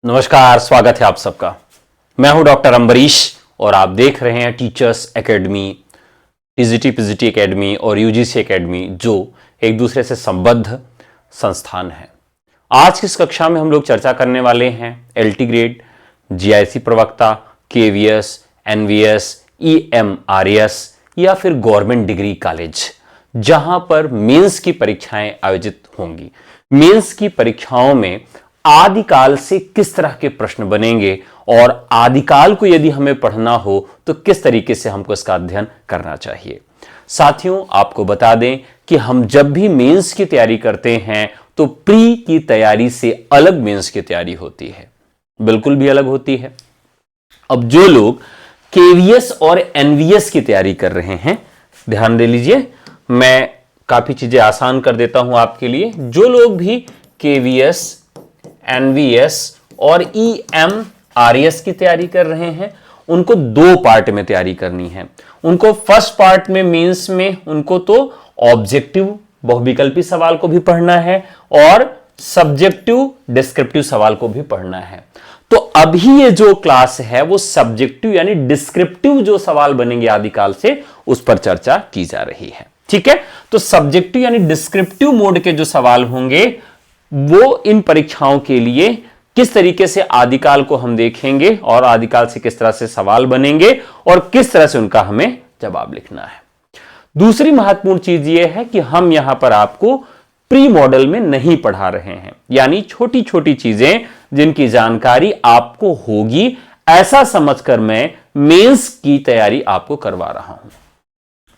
नमस्कार, स्वागत है आप सबका। मैं हूं डॉक्टर अम्बरीश और आप देख रहे हैं teachers academy, TGT PGT academy और यूजीसी एकेडमी, जो एक दूसरे से संबद्ध संस्थान है। आज की इस कक्षा में हम लोग चर्चा करने वाले हैं एलटी ग्रेड, जीआईसी प्रवक्ता, केवीएस, एनवीएस, ईएमआरएस या फिर गवर्नमेंट डिग्री कॉलेज, जहां पर मेंस की परीक्षाएं आयोजित होंगी। मेंस की परीक्षाओं में आदिकाल से किस तरह के प्रश्न बनेंगे और आदिकाल को यदि हमें पढ़ना हो तो किस तरीके से हमको इसका अध्ययन करना चाहिए। साथियों, आपको बता दें कि हम जब भी मेंस की तैयारी करते हैं तो प्री की तैयारी से अलग मेंस की तैयारी होती है, बिल्कुल भी अलग होती है। अब जो लोग केवीएस और एनवीएस की तैयारी कर रहे हैं, ध्यान दे लीजिए, मैं काफी चीजें आसान कर देता हूं आपके लिए। जो लोग भी केवीएस, एनवीएस और ईएमआरएस की तैयारी कर रहे हैं, उनको दो पार्ट में तैयारी करनी है। उनको फर्स्ट पार्ट में मींस में उनको तो ऑब्जेक्टिव बहुविकल्पी सवाल को भी पढ़ना है और सब्जेक्टिव डिस्क्रिप्टिव सवाल को भी पढ़ना है। तो अभी ये जो क्लास है वो सब्जेक्टिव यानी डिस्क्रिप्टिव जो सवाल बनेंगे आदिकाल से, उस पर चर्चा की जा रही है। ठीक है, तो सब्जेक्टिव यानी डिस्क्रिप्टिव मोड के जो सवाल होंगे वो इन परीक्षाओं के लिए किस तरीके से आदिकाल को हम देखेंगे और आदिकाल से किस तरह से सवाल बनेंगे और किस तरह से उनका हमें जवाब लिखना है। दूसरी महत्वपूर्ण चीज यह है कि हम यहां पर आपको प्री मॉडल में नहीं पढ़ा रहे हैं, यानी छोटी छोटी चीजें जिनकी जानकारी आपको होगी, ऐसा समझकर मैं मेंस की तैयारी आपको करवा रहा हूं।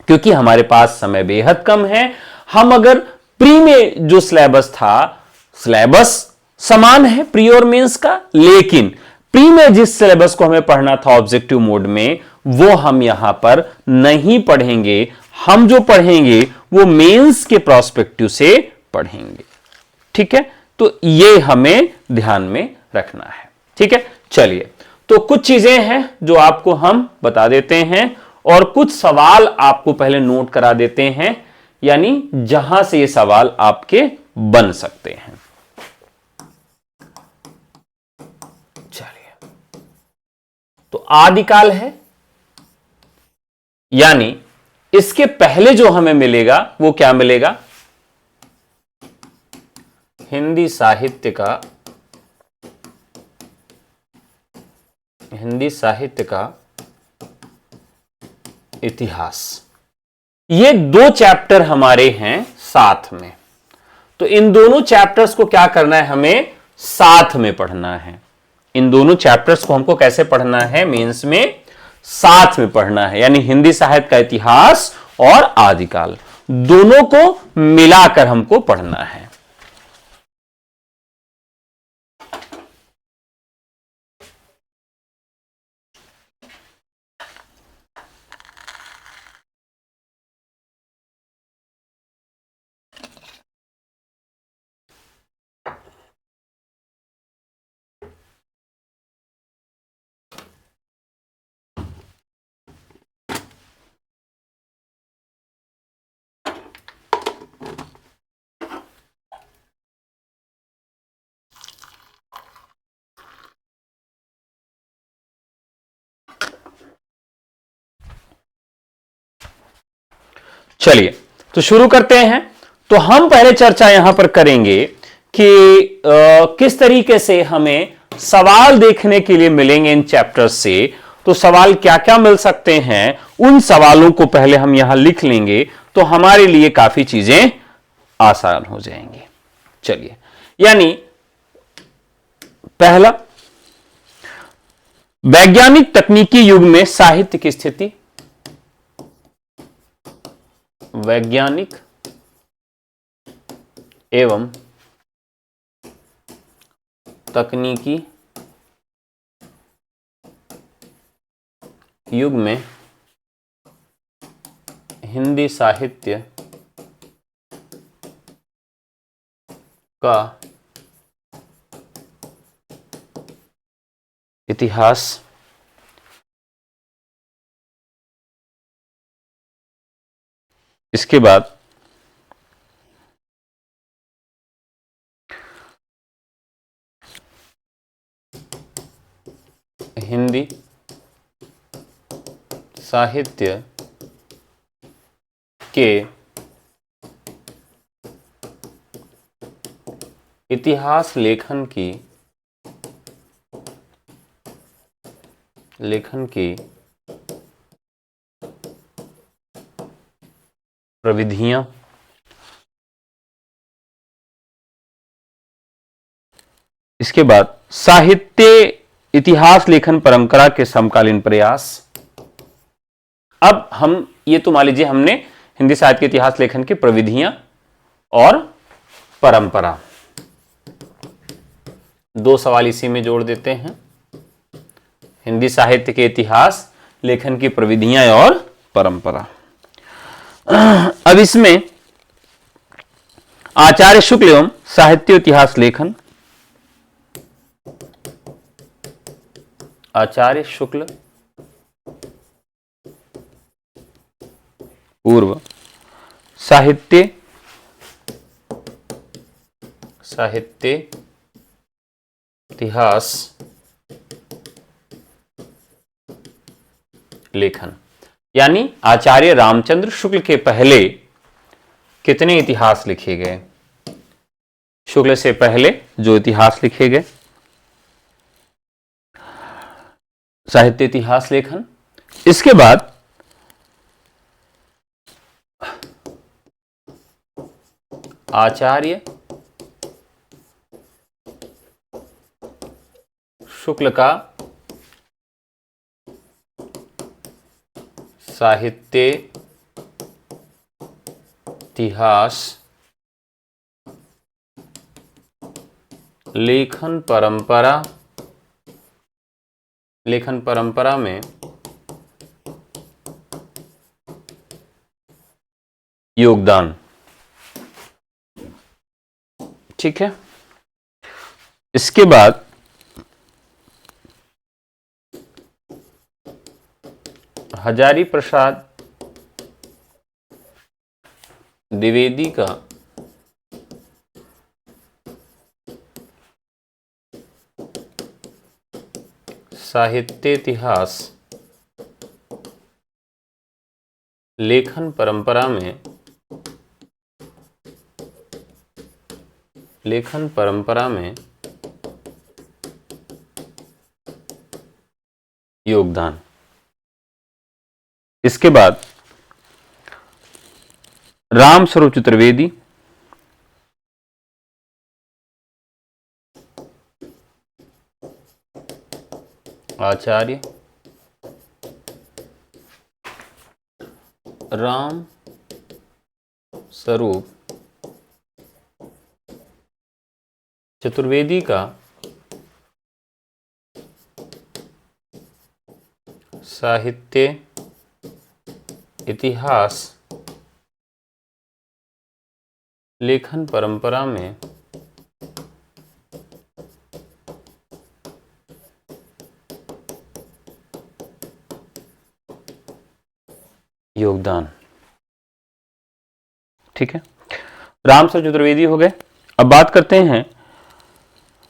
क्योंकि हमारे पास समय बेहद कम है। हम अगर प्री में जो सिलेबस था, सिलेबस समान है प्री और मेंस का, लेकिन प्री में जिस सिलेबस को हमें पढ़ना था ऑब्जेक्टिव मोड में, वो हम यहां पर नहीं पढ़ेंगे। हम जो पढ़ेंगे वो मेंस के प्रोस्पेक्टिव से पढ़ेंगे। ठीक है, तो ये हमें ध्यान में रखना है। ठीक है, चलिए, तो कुछ चीजें हैं जो आपको हम बता देते हैं और कुछ सवाल आपको पहले नोट करा देते हैं, यानी जहां से ये सवाल आपके बन सकते हैं। चलिए, तो आदिकाल है, यानी इसके पहले जो हमें मिलेगा वो क्या मिलेगा? हिंदी साहित्य का इतिहास। ये दो चैप्टर हमारे हैं साथ में, तो इन दोनों चैप्टर्स को क्या करना है? हमें साथ में पढ़ना है। इन दोनों चैप्टर्स को हमको कैसे पढ़ना है? मेंस में साथ में पढ़ना है, यानी हिंदी साहित्य का इतिहास और आदिकाल दोनों को मिलाकर हमको पढ़ना है। चलिए, तो शुरू करते हैं। तो हम पहले चर्चा यहां पर करेंगे कि किस तरीके से हमें सवाल देखने के लिए मिलेंगे इन चैप्टर्स से। तो सवाल क्या क्या मिल सकते हैं, उन सवालों को पहले हम यहां लिख लेंगे तो हमारे लिए काफी चीजें आसान हो जाएंगी। चलिए, यानी पहला, वैज्ञानिक तकनीकी युग में साहित्य की स्थिति। वैज्ञानिक एवं तकनीकी युग में हिंदी साहित्य का इतिहास इसके बाद हिंदी साहित्य के इतिहास लेखन की प्रविधियां इसके बाद साहित्य इतिहास लेखन परंपरा के समकालीन प्रयास। अब हम ये तो मान लीजिए हमने हिंदी साहित्य के इतिहास लेखन की प्रविधियां और परंपरा, दो सवाल इसी में जोड़ देते हैं। हिंदी साहित्य के इतिहास लेखन की प्रविधियां और परंपरा। अब इसमें आचार्य शुक्ल एवं साहित्य इतिहास लेखन, आचार्य शुक्ल पूर्व साहित्य इतिहास लेखन, यानी आचार्य रामचंद्र शुक्ल के पहले कितने इतिहास लिखे गए, शुक्ल से पहले जो इतिहास लिखे गए, साहित्य इतिहास लेखन। इसके बाद आचार्य शुक्ल का साहित्य इतिहास लेखन परंपरा में योगदान। ठीक है। इसके बाद हजारी प्रसाद द्विवेदी का साहित्य इतिहास लेखन परंपरा में योगदान। इसके बाद राम स्वरूप चतुर्वेदी, आचार्य राम स्वरूप चतुर्वेदी का साहित्य इतिहास लेखन परंपरा में योगदान। ठीक है, राम स्वरूप चतुर्वेदी हो गए। अब बात करते हैं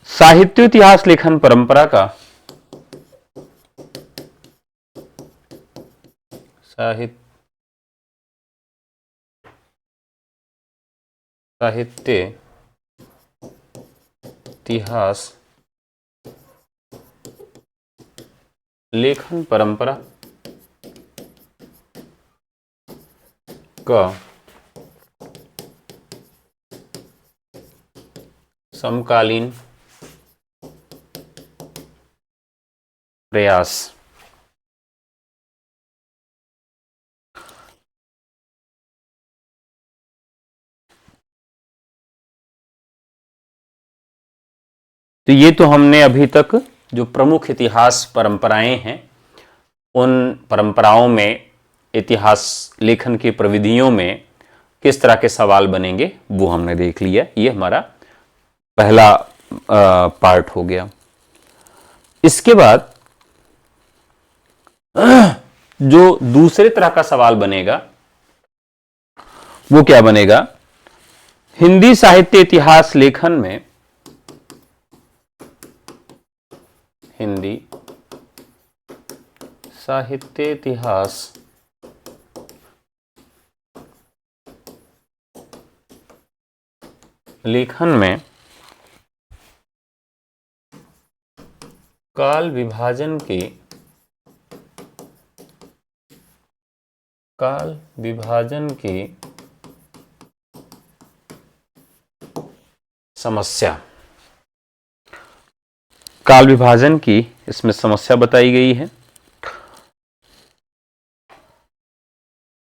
साहित्य इतिहास लेखन परंपरा का साहित्य इतिहास लेखन परंपरा का समकालीन प्रयास। तो ये तो हमने अभी तक जो प्रमुख इतिहास परंपराएं हैं उन परंपराओं में इतिहास लेखन की प्रविधियों में किस तरह के सवाल बनेंगे वो हमने देख लिया। ये हमारा पहला पार्ट हो गया। इसके बाद जो दूसरे तरह का सवाल बनेगा वो क्या बनेगा? हिंदी साहित्य इतिहास लेखन में हिंदी साहित्य इतिहास लेखन में काल विभाजन की समस्या, काल विभाजन की इसमें समस्या बताई गई है।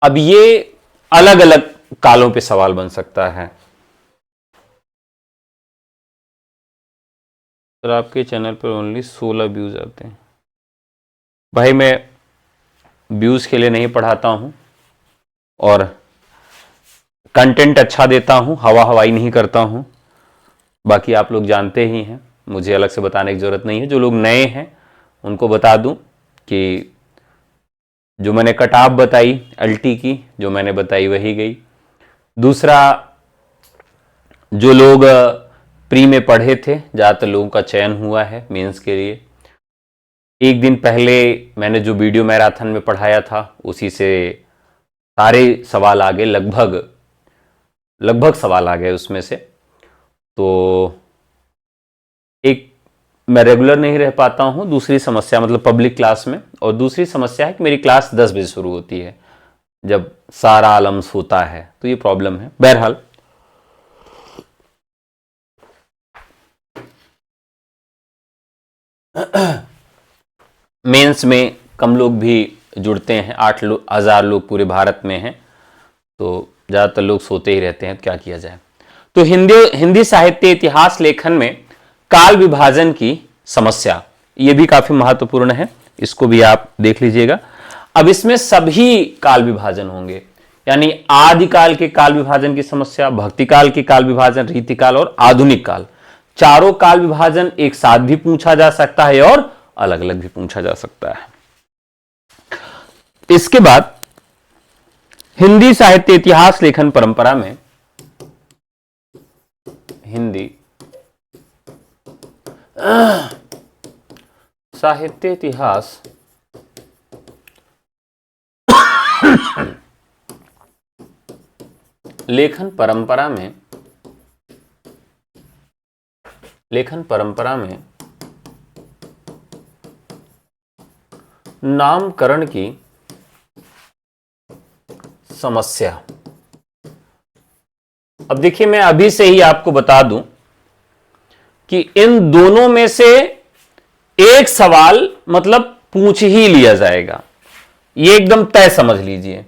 अब ये अलग अलग कालों पे सवाल बन सकता है। तो आपके चैनल पर ओनली 16 व्यूज आते हैं। भाई मैं व्यूज के लिए नहीं पढ़ाता हूं और कंटेंट अच्छा देता हूं, हवा हवाई नहीं करता हूं। बाकी आप लोग जानते ही हैं, मुझे अलग से बताने की जरूरत नहीं है। जो लोग नए हैं उनको बता दूं कि जो मैंने कटाव बताई अल्टी की, जो मैंने बताई वही गई। दूसरा, जो लोग प्री में पढ़े थे, ज़्यादातर लोगों का चयन हुआ है मेंस के लिए। एक दिन पहले मैंने जो वीडियो मैराथन में पढ़ाया था उसी से सारे सवाल आ गए, लगभग सवाल आ गए उसमें से। तो एक, मैं रेगुलर नहीं रह पाता हूं, दूसरी समस्या मतलब पब्लिक क्लास में, और दूसरी समस्या है कि मेरी क्लास 10 बजे शुरू होती है जब सारा आलम सोता है, तो ये प्रॉब्लम है। बहरहाल मेंस में कम लोग भी जुड़ते हैं, 8,000 लोग पूरे भारत में हैं, तो ज़्यादातर लोग सोते ही रहते हैं, क्या किया जाए। तो हिंदी साहित्य इतिहास लेखन में काल विभाजन की समस्या, ये भी काफी महत्वपूर्ण है, इसको भी आप देख लीजिएगा। अब इसमें सभी काल विभाजन होंगे, यानी आदिकाल के काल विभाजन की समस्या, भक्ति काल के काल विभाजन, रीतिकाल और आधुनिक काल, चारों काल विभाजन एक साथ भी पूछा जा सकता है और अलग अलग भी पूछा जा सकता है। इसके बाद हिंदी साहित्य इतिहास लेखन परंपरा में हिंदी साहित्य इतिहास लेखन परंपरा में नामकरण की समस्या। अब देखिए, मैं अभी से ही आपको बता दूं कि इन दोनों में से एक सवाल मतलब पूछ ही लिया जाएगा, ये एकदम तय समझ लीजिए।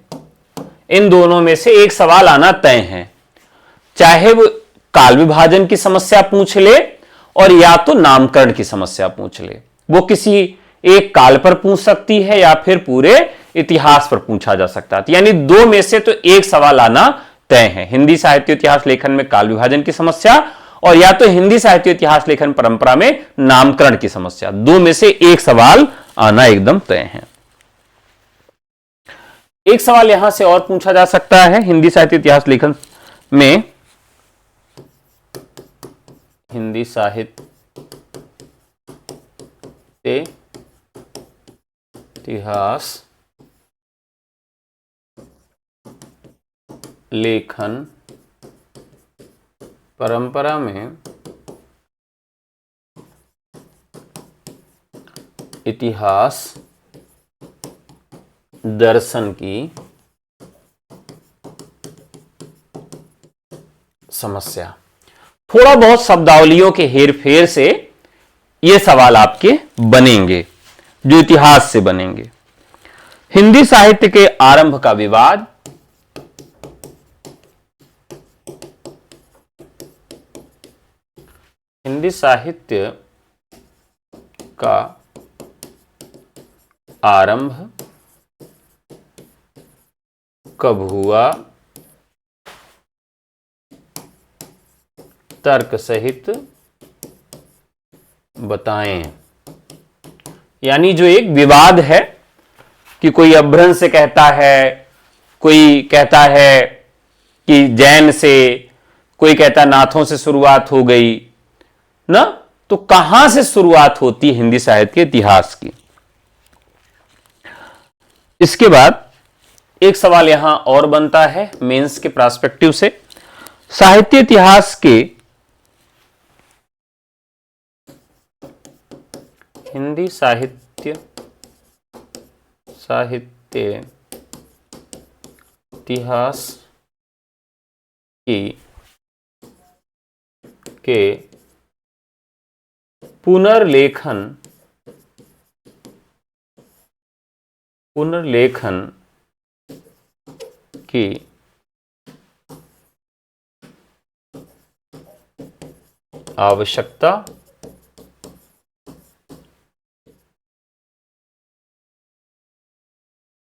इन दोनों में से एक सवाल आना तय है, चाहे वो काल विभाजन की समस्या पूछ ले और या तो नामकरण की समस्या पूछ ले। वो किसी एक काल पर पूछ सकती है या फिर पूरे इतिहास पर पूछा जा सकता है, यानी दो में से तो एक सवाल आना तय है। हिंदी साहित्य इतिहास लेखन में काल विभाजन की समस्या और या तो हिंदी साहित्य इतिहास लेखन परंपरा में नामकरण की समस्या, दो में से एक सवाल आना एकदम तय है। एक सवाल यहां से और पूछा जा सकता है, हिंदी साहित्य इतिहास लेखन में हिंदी साहित्य इतिहास लेखन परंपरा में इतिहास दर्शन की समस्या। थोड़ा बहुत शब्दावलियों के हेरफेर से ये सवाल आपके बनेंगे, जो इतिहास से बनेंगे। हिंदी साहित्य के आरंभ का विवाद, हिंदी साहित्य का आरंभ कब हुआ, तर्क सहित बताएं। यानी जो एक विवाद है कि कोई अपभ्रंश से कहता है, कोई कहता है कि जैन से, कोई कहता है नाथों से शुरुआत हो गई ना। तो कहां से शुरुआत होती है हिंदी साहित्य के इतिहास की? इसके बाद एक सवाल यहां और बनता है मेंस के पर्सपेक्टिव से, साहित्य इतिहास के हिंदी साहित्य इतिहास की के पुनर्लेखन की आवश्यकता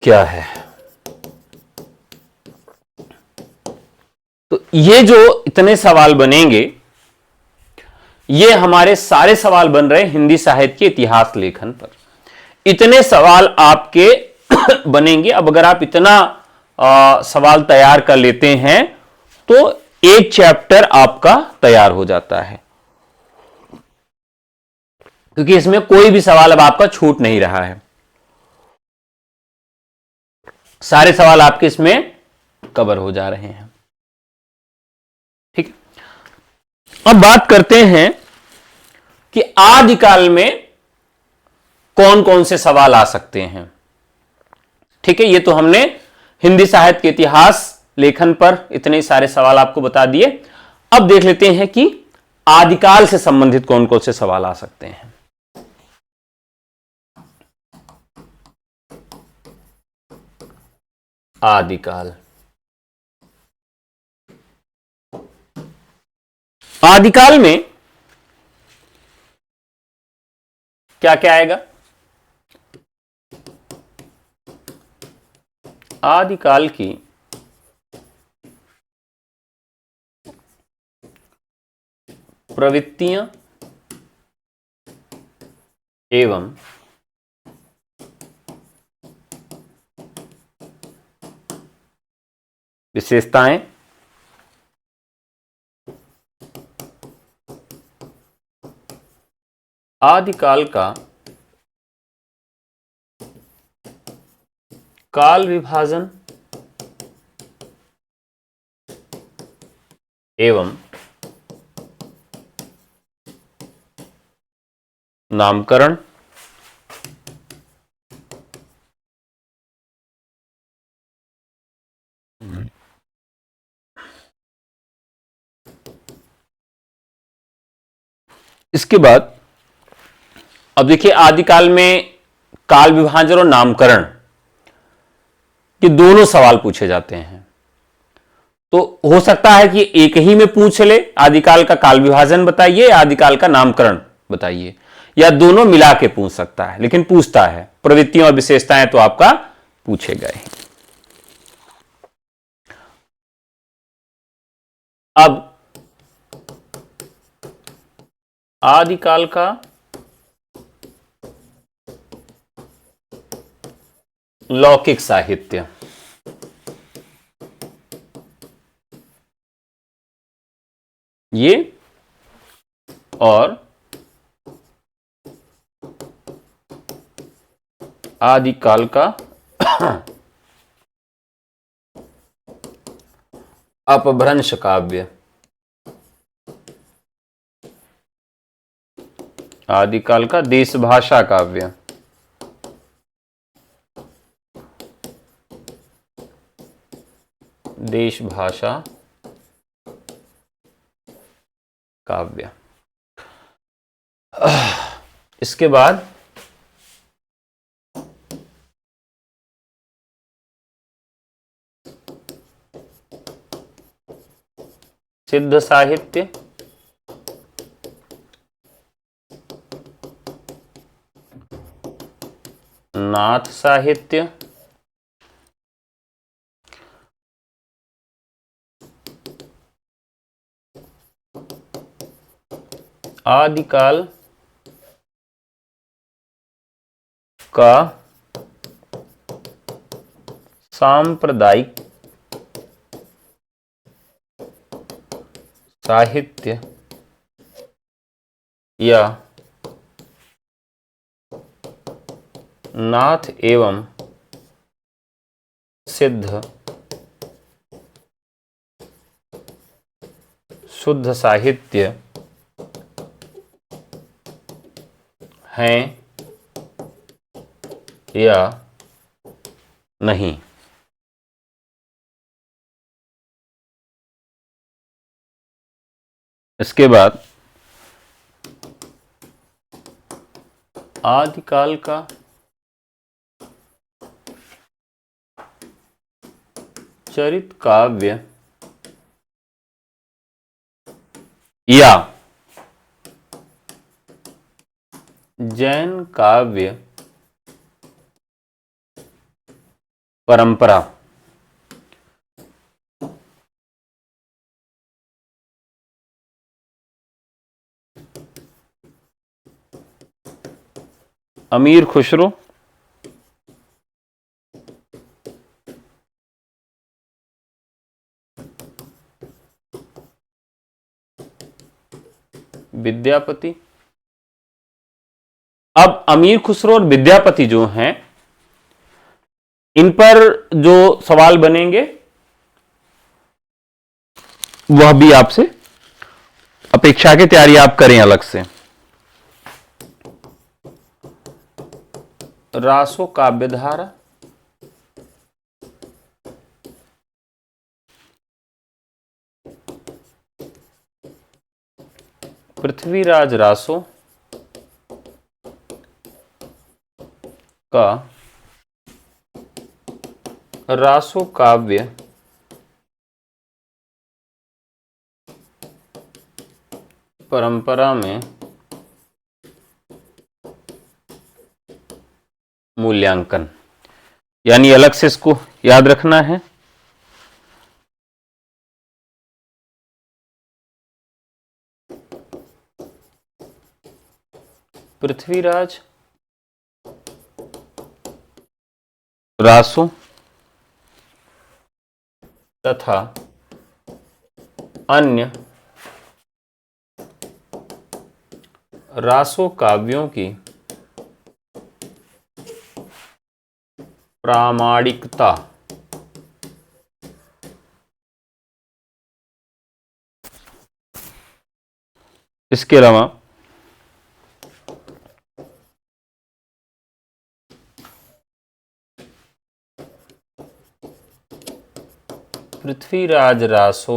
क्या है? तो ये जो इतने सवाल बनेंगे, ये हमारे सारे सवाल बन रहे हैं हिंदी साहित्य के इतिहास लेखन पर। इतने सवाल आपके बनेंगे। अब अगर आप इतना सवाल तैयार कर लेते हैं तो एक चैप्टर आपका तैयार हो जाता है, क्योंकि इसमें कोई भी सवाल अब आपका छूट नहीं रहा है। सारे सवाल आपके इसमें कवर हो जा रहे हैं। ठीक है, अब बात करते हैं कि आदिकाल में कौन कौन से सवाल आ सकते हैं। ठीक है, ये तो हमने हिंदी साहित्य के इतिहास लेखन पर इतने सारे सवाल आपको बता दिए। अब देख लेते हैं कि आदिकाल से संबंधित कौन कौन से सवाल आ सकते हैं। आदिकाल, आदिकाल में क्या क्या आएगा? आदिकाल की प्रवृत्तियां एवं विशेषताएं, आदिकाल का काल विभाजन एवं नामकरण, इसके बाद अब देखिए आदिकाल में काल विभाजन और नामकरण के दोनों सवाल पूछे जाते हैं। तो हो सकता है कि एक ही में पूछ ले, आदिकाल का काल विभाजन बताइए, आदिकाल का नामकरण बताइए, या दोनों मिला के पूछ सकता है, लेकिन पूछता है। प्रवृत्तियां और विशेषताएं तो आपका पूछे गए। अब आदिकाल का लौकिक साहित्य, ये और आदिकाल का अपभ्रंश काव्य, आदिकाल का देशभाषा काव्य, देशभाषा काव्य। इसके बाद सिद्ध साहित्य, नाथ साहित्य, आदिकाल का सांप्रदायिक साहित्य या नाथ एवं सिद्ध शुद्ध साहित्य हैं या नहीं। इसके बाद आदिकाल का चरित काव्य या जैन काव्य परंपरा अमीर खुसरो विद्यापति। अब अमीर खुसरो और विद्यापति जो हैं, इन पर जो सवाल बनेंगे वह भी आपसे अपेक्षा की तैयारी आप करें अलग से। रासो काव्यधारा, पृथ्वीराज रासो का रासो काव्य परंपरा में मूल्यांकन, यानी अलग से इसको याद रखना है। पृथ्वीराज रासो तथा अन्य रासो काव्यों की प्रामाणिकता इसके अलावा पृथ्वीराज रासो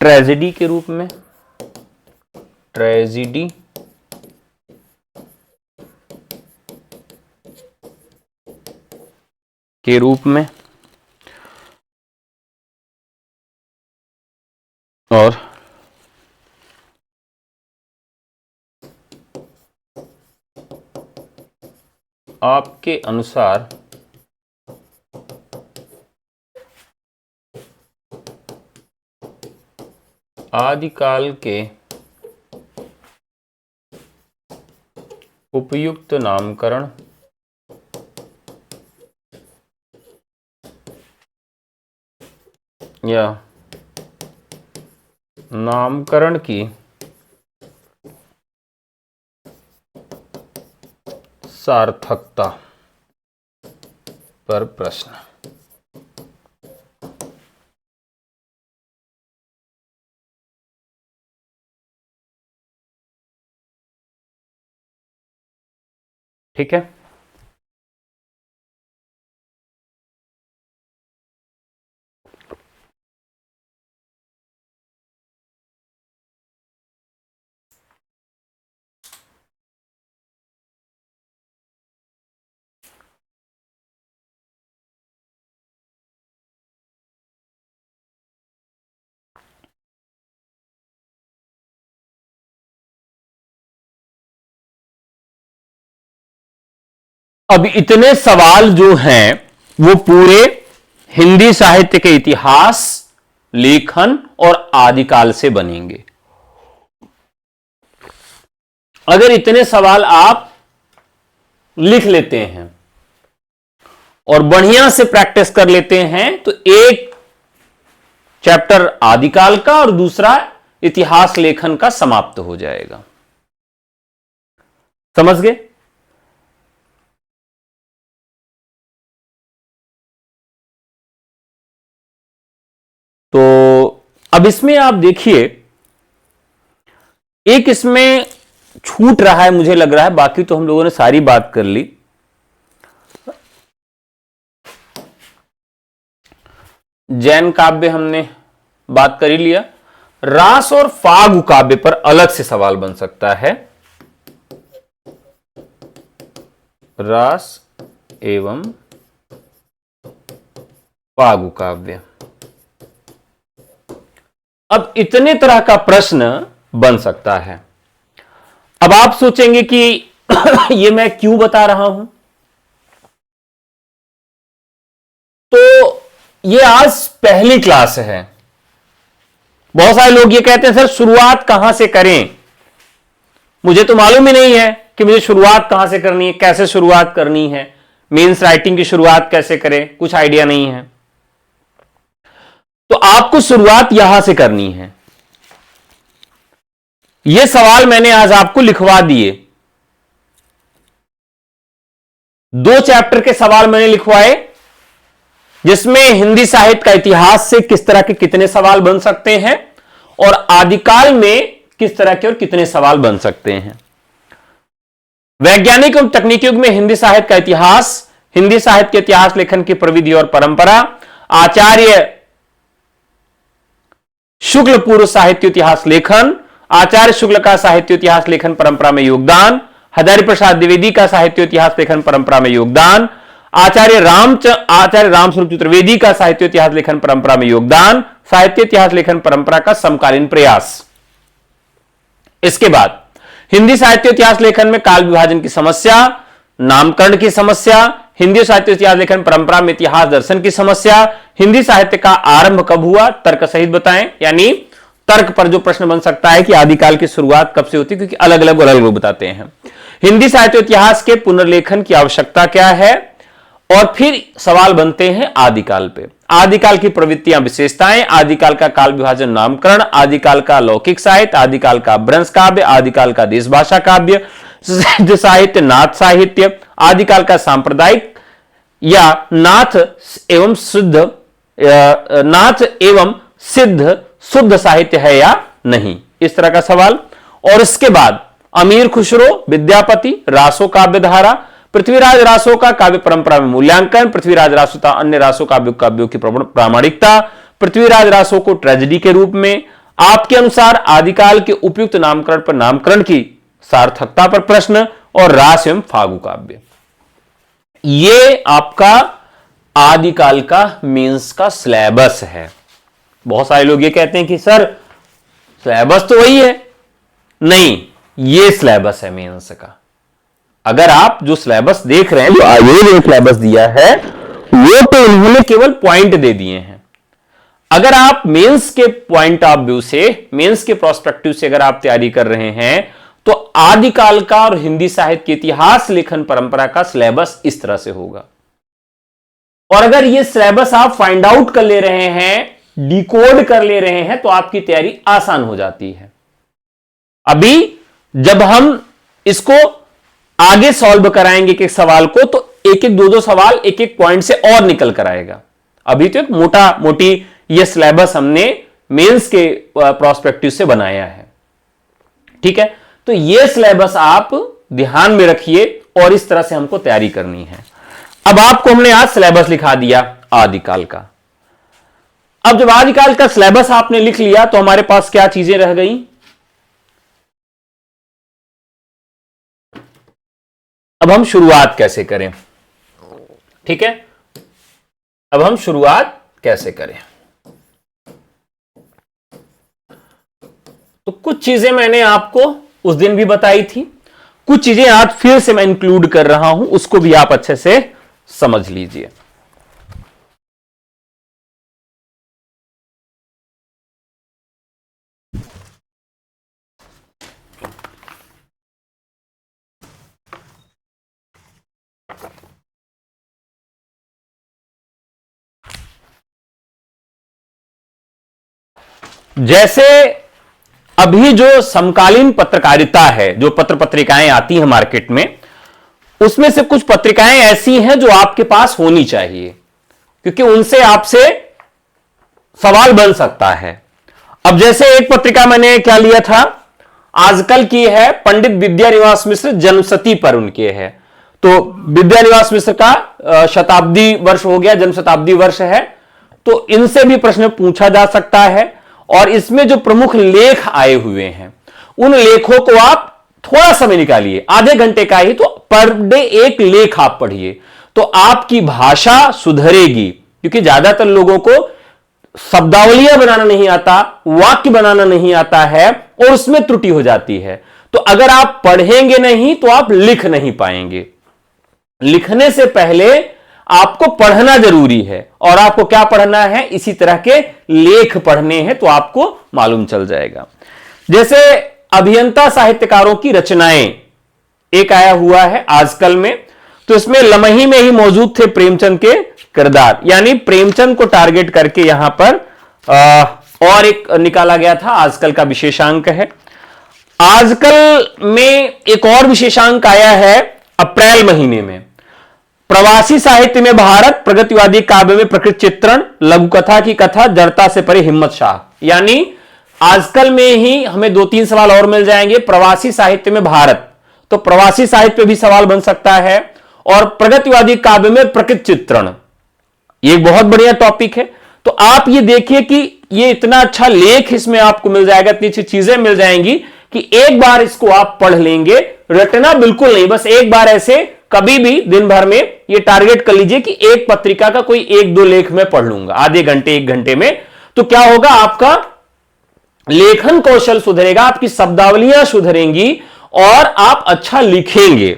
ट्रेजेडी के रूप में, ट्रेजेडी के रूप में और आपके अनुसार आदिकाल के उपयुक्त नामकरण या नामकरण की सार्थकता पर प्रश्न। ठीक है, अब इतने सवाल जो हैं वो पूरे हिंदी साहित्य के इतिहास, लेखन और आदिकाल से बनेंगे। अगर इतने सवाल आप लिख लेते हैं और बढ़िया से प्रैक्टिस कर लेते हैं तो एक चैप्टर आदिकाल का और दूसरा इतिहास लेखन का समाप्त हो जाएगा। समझ गए? तो अब इसमें आप देखिए, एक इसमें छूट रहा है मुझे लग रहा है, बाकी तो हम लोगों ने सारी बात कर ली। जैन काव्य हमने बात कर ही लिया। रास और फागु काव्य पर अलग से सवाल बन सकता है। रास एवं फागु काव्य, अब इतने तरह का प्रश्न बन सकता है। अब आप सोचेंगे कि ये मैं क्यों बता रहा हूं? तो ये आज पहली क्लास है। बहुत सारे लोग ये कहते हैं सर शुरुआत कहां से करें, मुझे तो मालूम ही नहीं है कि मुझे शुरुआत कहां से करनी है, कैसे शुरुआत करनी है, मेंस राइटिंग की शुरुआत कैसे करें, कुछ आइडिया नहीं है। तो आपको शुरुआत यहां से करनी है। ये सवाल मैंने आज आपको लिखवा दिए। 2 चैप्टर के सवाल मैंने लिखवाए, जिसमें हिंदी साहित्य का इतिहास से किस तरह के कितने सवाल बन सकते हैं और आदिकाल में किस तरह के और कितने सवाल बन सकते हैं। वैज्ञानिक एवं तकनीकी युग में हिंदी साहित्य का इतिहास, हिंदी साहित्य के इतिहास लेखन की प्रविधि और परंपरा, आचार्य शुक्ल पूर्व साहित्य इतिहास लेखन, आचार्य शुक्ल का साहित्य इतिहास लेखन परंपरा में योगदान, हजारी प्रसाद द्विवेदी का साहित्य इतिहास लेखन परंपरा में योगदान, आचार्य रामस्वरूप चतुर्वेदी का साहित्य इतिहास लेखन परंपरा में योगदान, साहित्य इतिहास लेखन परंपरा का समकालीन प्रयास। इसके बाद हिंदी साहित्य इतिहास लेखन में काल विभाजन की समस्या, नामकरण की समस्या, हिंदी साहित्य इतिहास लेखन परंपरा में इतिहास दर्शन की समस्या, हिंदी साहित्य का आरंभ कब हुआ, तर्क सहित बताएं। यानी तर्क पर जो प्रश्न बन सकता है कि आदिकाल की शुरुआत कब से होती है, क्योंकि अलग अलग बताते हैं। हिंदी साहित्य इतिहास के पुनर्लेखन की आवश्यकता क्या है, और फिर सवाल बनते हैं आदिकाल पे। आदिकाल की प्रवृत्तियां विशेषताएं, आदिकाल का काल विभाजन नामकरण, आदिकाल का लौकिक साहित्य, आदिकाल का अपभ्रंश काव्य, आदिकाल का देशभाषा काव्य, सिद्ध साहित्य, नाथ साहित्य, आदिकाल का सांप्रदायिक या नाथ एवं सिद्ध शुद्ध साहित्य है या नहीं, इस तरह का सवाल। और इसके बाद अमीर खुसरो, विद्यापति, रासो काव्य धारा, पृथ्वीराज रासो का काव्य परंपरा में मूल्यांकन, पृथ्वीराज रासो तथा अन्य रासो काव्यों की प्रामाणिकता, पृथ्वीराज रासो को ट्रेजेडी के रूप में, आपके अनुसार आदिकाल के उपयुक्त नामकरण पर नामकरण की सार्थकता पर प्रश्न, और रास एवं फागु काव्य। ये आपका आदिकाल का मेंस का सिलेबस है। बहुत सारे लोग ये कहते हैं कि सर सिलेबस तो वही है, नहीं, ये सिलेबस है मेंस का। अगर आप जो सिलेबस देख रहे हैं, जो आयोग ने सिलेबस दिया है, वो तो उन्होंने केवल पॉइंट दे दिए हैं। अगर आप मेंस के पॉइंट ऑफ व्यू से, मेंस के प्रोस्पेक्टिव से अगर आप तैयारी कर रहे हैं, तो आदिकाल का और हिंदी साहित्य के इतिहास लेखन परंपरा का सिलेबस इस तरह से होगा। और अगर ये सिलेबस आप फाइंड आउट कर ले रहे हैं, डिकोड कर ले रहे हैं, तो आपकी तैयारी आसान हो जाती है। अभी जब हम इसको आगे सॉल्व कराएंगे एक सवाल को, तो एक एक दो सवाल एक एक पॉइंट से और निकल कर आएगा। अभी तो एक मोटी ये सिलेबस हमने मेंस के प्रोस्पेक्टिव से बनाया है, ठीक है। तो ये सिलेबस आप ध्यान में रखिए और इस तरह से हमको तैयारी करनी है। अब आपको हमने आज सिलेबस लिखा दिया आदिकाल का। अब जब आदिकाल का सिलेबस आपने लिख लिया, तो हमारे पास क्या चीजें रह गई? अब हम शुरुआत कैसे करें, ठीक है। अब हम शुरुआत कैसे करें, तो कुछ चीजें मैंने आपको उस दिन भी बताई थी, कुछ चीजें आज फिर से मैं इंक्लूड कर रहा हूं, उसको भी आप अच्छे से समझ लीजिए। जैसे अभी जो समकालीन पत्रकारिता है, जो पत्र पत्रिकाएं आती हैं मार्केट में, उसमें से कुछ पत्रिकाएं ऐसी हैं जो आपके पास होनी चाहिए, क्योंकि उनसे आपसे सवाल बन सकता है। अब जैसे एक पत्रिका मैंने क्या लिया था, आजकल की है, पंडित विद्यानिवास मिश्र जन्मशती पर उनके है। तो विद्यानिवास मिश्र का शताब्दी वर्ष हो गया, जन्म शताब्दी वर्ष है, तो इनसे भी प्रश्न पूछा जा सकता है। और इसमें जो प्रमुख लेख आए हुए हैं, उन लेखों को आप थोड़ा समय निकालिए, आधे घंटे का ही, तो पर डे एक लेख आप पढ़िए, तो आपकी भाषा सुधरेगी। क्योंकि ज्यादातर लोगों को शब्दावलियां बनाना नहीं आता, वाक्य बनाना नहीं आता है, और उसमें त्रुटि हो जाती है। तो अगर आप पढ़ेंगे नहीं तो आप लिख नहीं पाएंगे। लिखने से पहले आपको पढ़ना जरूरी है, और आपको क्या पढ़ना है, इसी तरह के लेख पढ़ने हैं, तो आपको मालूम चल जाएगा। जैसे अभियंता साहित्यकारों की रचनाएं एक आया हुआ है आजकल में, तो इसमें लमही में ही मौजूद थे प्रेमचंद के किरदार, यानी प्रेमचंद को टारगेट करके यहां पर और एक निकाला गया था, आजकल का विशेषांक है। आजकल में एक और विशेषांक आया है अप्रैल महीने में, प्रवासी साहित्य में भारत, प्रगतिवादी काव्य में प्रकृति चित्रण, लघु कथा की कथा, जड़ता से परे हिम्मत शाह। यानी आजकल में ही हमें 2-3 सवाल और मिल जाएंगे। प्रवासी साहित्य में भारत, तो प्रवासी साहित्य पे भी सवाल बन सकता है, और प्रगतिवादी काव्य में प्रकृति चित्रण, ये एक बहुत बढ़िया टॉपिक है। तो आप ये देखिए कि ये इतना अच्छा लेख इसमें आपको मिल जाएगा, इतनी अच्छी चीजें मिल जाएंगी कि एक बार इसको आप पढ़ लेंगे, रटना बिल्कुल नहीं, बस एक बार ऐसे कभी भी दिन भर में ये टारगेट कर लीजिए कि एक पत्रिका का कोई 1-2 लेख में पढ़ लूंगा, आधे घंटे 1 घंटे में। तो क्या होगा, आपका लेखन कौशल सुधरेगा, आपकी शब्दावलियां सुधरेंगी, और आप अच्छा लिखेंगे।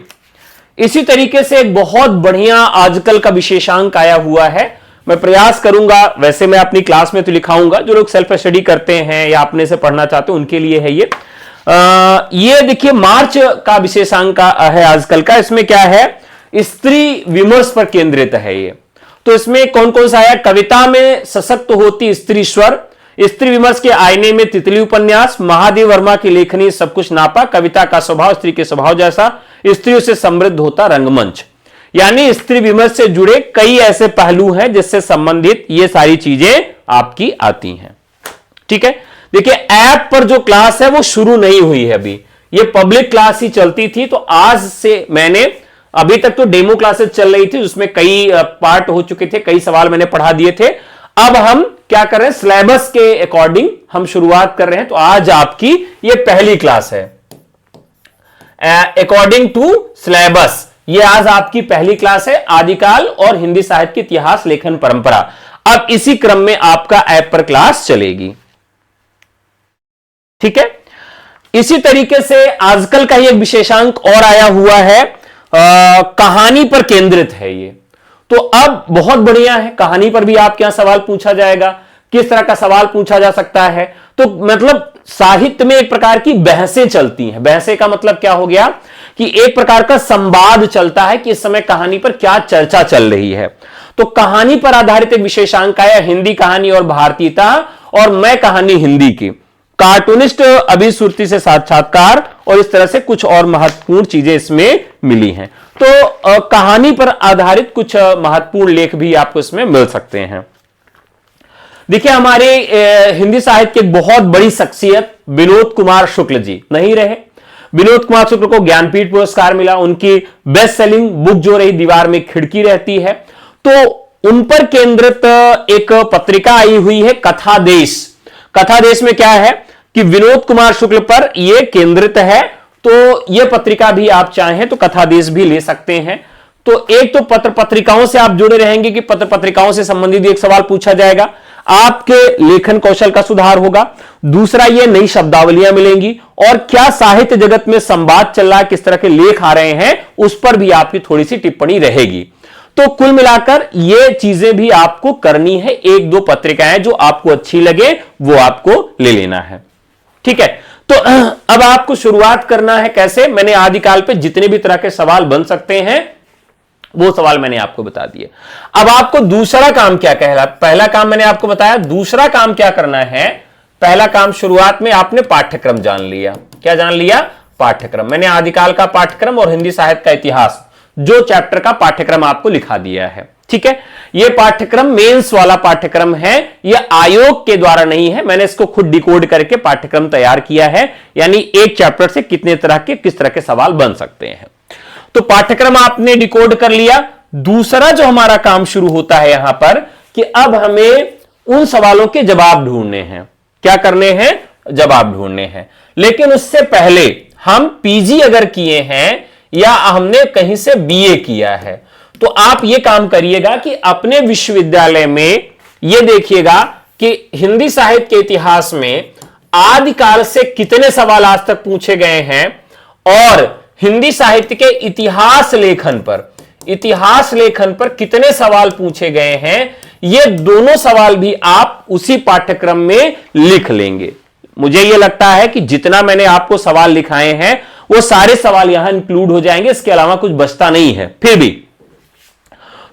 इसी तरीके से एक बहुत बढ़िया आजकल का विशेषांक आया हुआ है, मैं प्रयास करूंगा, वैसे मैं अपनी क्लास में तो लिखाऊंगा, जो लोग सेल्फ स्टडी करते हैं या अपने से पढ़ना चाहते हैं उनके लिए है ये देखिए मार्च का विशेषांक है आजकल का। इसमें क्या है, स्त्री विमर्श पर केंद्रित है ये। तो इसमें कौन कौन सा आया, कविता में सशक्त होती स्त्री स्वर, स्त्री विमर्श के आईने में तितली उपन्यास, महादेव वर्मा की लेखनी सब कुछ नापा, कविता का स्वभाव स्त्री के स्वभाव जैसा, स्त्रियों से समृद्ध होता रंगमंच। यानी स्त्री विमर्श से जुड़े कई ऐसे पहलू हैं जिससे संबंधित ये सारी चीजें आपकी आती हैं। ठीक है, देखिए ऐप पर जो क्लास है वो शुरू नहीं हुई है अभी, ये पब्लिक क्लास ही चलती थी। तो आज से मैंने, अभी तक तो डेमो क्लासेस चल रही थी, उसमें कई पार्ट हो चुके थे, कई सवाल मैंने पढ़ा दिए थे। अब हम क्या कर रहे हैं, सिलेबस के अकॉर्डिंग हम शुरुआत कर रहे हैं। तो आज आपकी ये पहली क्लास है, अकॉर्डिंग टू सिलेबस, ये आज आपकी पहली क्लास है, आदिकाल और हिंदी साहित्य की इतिहास लेखन परंपरा। अब इसी क्रम में आपका ऐप पर क्लास चलेगी। ठीक है, इसी तरीके से आजकल का ये विशेषांक और आया हुआ है, कहानी पर केंद्रित है ये। तो अब बहुत बढ़िया है, कहानी पर भी आपके यहां सवाल पूछा जाएगा। किस तरह का सवाल पूछा जा सकता है, तो मतलब साहित्य में एक प्रकार की बहसें चलती हैं। बहसें का मतलब क्या हो गया कि एक प्रकार का संवाद चलता है कि इस समय कहानी पर क्या चर्चा चल रही है। तो कहानी पर आधारित एक विशेषांक आया, हिंदी कहानी और भारतीयता, और मैं कहानी हिंदी की, कार्टूनिस्ट अभिश्रुति से साक्षात्कार, और इस तरह से कुछ और महत्वपूर्ण चीजें इसमें मिली हैं। तो कहानी पर आधारित कुछ महत्वपूर्ण लेख भी आपको इसमें मिल सकते हैं। देखिए हमारे हिंदी साहित्य की एक बहुत बड़ी शख्सियत विनोद कुमार शुक्ल जी नहीं रहे। विनोद कुमार शुक्ल को ज्ञानपीठ पुरस्कार मिला, उनकी बेस्ट सेलिंग बुक जो रही दीवार में खिड़की रहती है, तो उन पर केंद्रित एक पत्रिका आई हुई है कथा देश। कथा देश में क्या है कि विनोद कुमार शुक्ल पर यह केंद्रित है, तो यह पत्रिका भी आप चाहें तो कथा देश भी ले सकते हैं। तो एक तो पत्र पत्रिकाओं से आप जुड़े रहेंगे कि पत्र पत्रिकाओं से संबंधित एक सवाल पूछा जाएगा, आपके लेखन कौशल का सुधार होगा। दूसरा, ये नई शब्दावलियां मिलेंगी, और क्या साहित्य जगत में संवाद चल रहा है, किस तरह के लेख आ रहे हैं, उस पर भी आपकी थोड़ी सी टिप्पणी रहेगी। तो कुल मिलाकर ये चीजें भी आपको करनी है। 1-2 पत्रिकाएं जो आपको अच्छी लगे वो आपको ले लेना है। ठीक है, तो अब आपको शुरुआत करना है कैसे। मैंने आदिकाल पे जितने भी तरह के सवाल बन सकते हैं वो सवाल मैंने आपको बता दिए। अब आपको दूसरा काम क्या कहला, पहला काम मैंने आपको बताया, दूसरा काम क्या करना है, पहला काम शुरुआत में आपने पाठ्यक्रम जान लिया। क्या जान लिया? पाठ्यक्रम। मैंने आदिकाल का पाठ्यक्रम और हिंदी साहित्य का इतिहास जो चैप्टर का पाठ्यक्रम आपको लिखा दिया है। ठीक है, यह पाठ्यक्रम मेंस वाला पाठ्यक्रम है, यह आयोग के द्वारा नहीं है, मैंने इसको खुद डिकोड करके पाठ्यक्रम तैयार किया है। यानी एक चैप्टर से कितने तरह के किस तरह के सवाल बन सकते हैं। तो पाठ्यक्रम आपने डिकोड कर लिया। दूसरा जो हमारा काम शुरू होता है यहां पर कि अब हमें उन सवालों के जवाब ढूंढने हैं। क्या करने हैं? जवाब ढूंढने हैं। लेकिन उससे पहले हम पीजी अगर किए हैं या हमने कहीं से बीए किया है तो आप यह काम करिएगा कि अपने विश्वविद्यालय में यह देखिएगा कि हिंदी साहित्य के इतिहास में आदिकाल से कितने सवाल आज तक पूछे गए हैं और हिंदी साहित्य के इतिहास लेखन पर कितने सवाल पूछे गए हैं। ये दोनों सवाल भी आप उसी पाठ्यक्रम में लिख लेंगे। मुझे यह लगता है कि जितना मैंने आपको सवाल लिखाए हैं वो सारे सवाल यहां इंक्लूड हो जाएंगे, इसके अलावा कुछ बचता नहीं है। फिर भी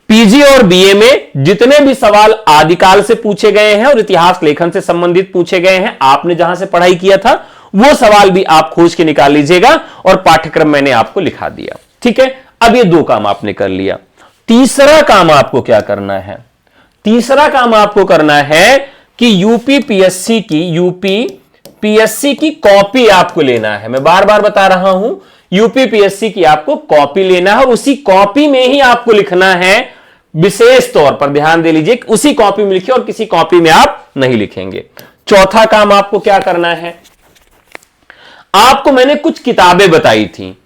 पीजी और बीए में जितने भी सवाल आदिकाल से पूछे गए हैं और इतिहास लेखन से संबंधित पूछे गए हैं, आपने जहां से पढ़ाई किया था वो सवाल भी आप खोज के निकाल लीजिएगा और पाठ्यक्रम मैंने आपको लिखा दिया। ठीक है, अब ये दो काम आपने कर लिया। तीसरा काम आपको क्या करना है? तीसरा काम आपको करना है कि यूपीपीएससी की कॉपी आपको लेना है। मैं बार बार बता रहा हूं, यूपीपीएससी की आपको कॉपी लेना है और उसी कॉपी में ही आपको लिखना है। विशेष तौर पर ध्यान दे लीजिए, उसी कॉपी में लिखिए और किसी कॉपी में आप नहीं लिखेंगे। चौथा काम आपको क्या करना है? आपको मैंने कुछ किताबें बताई थी,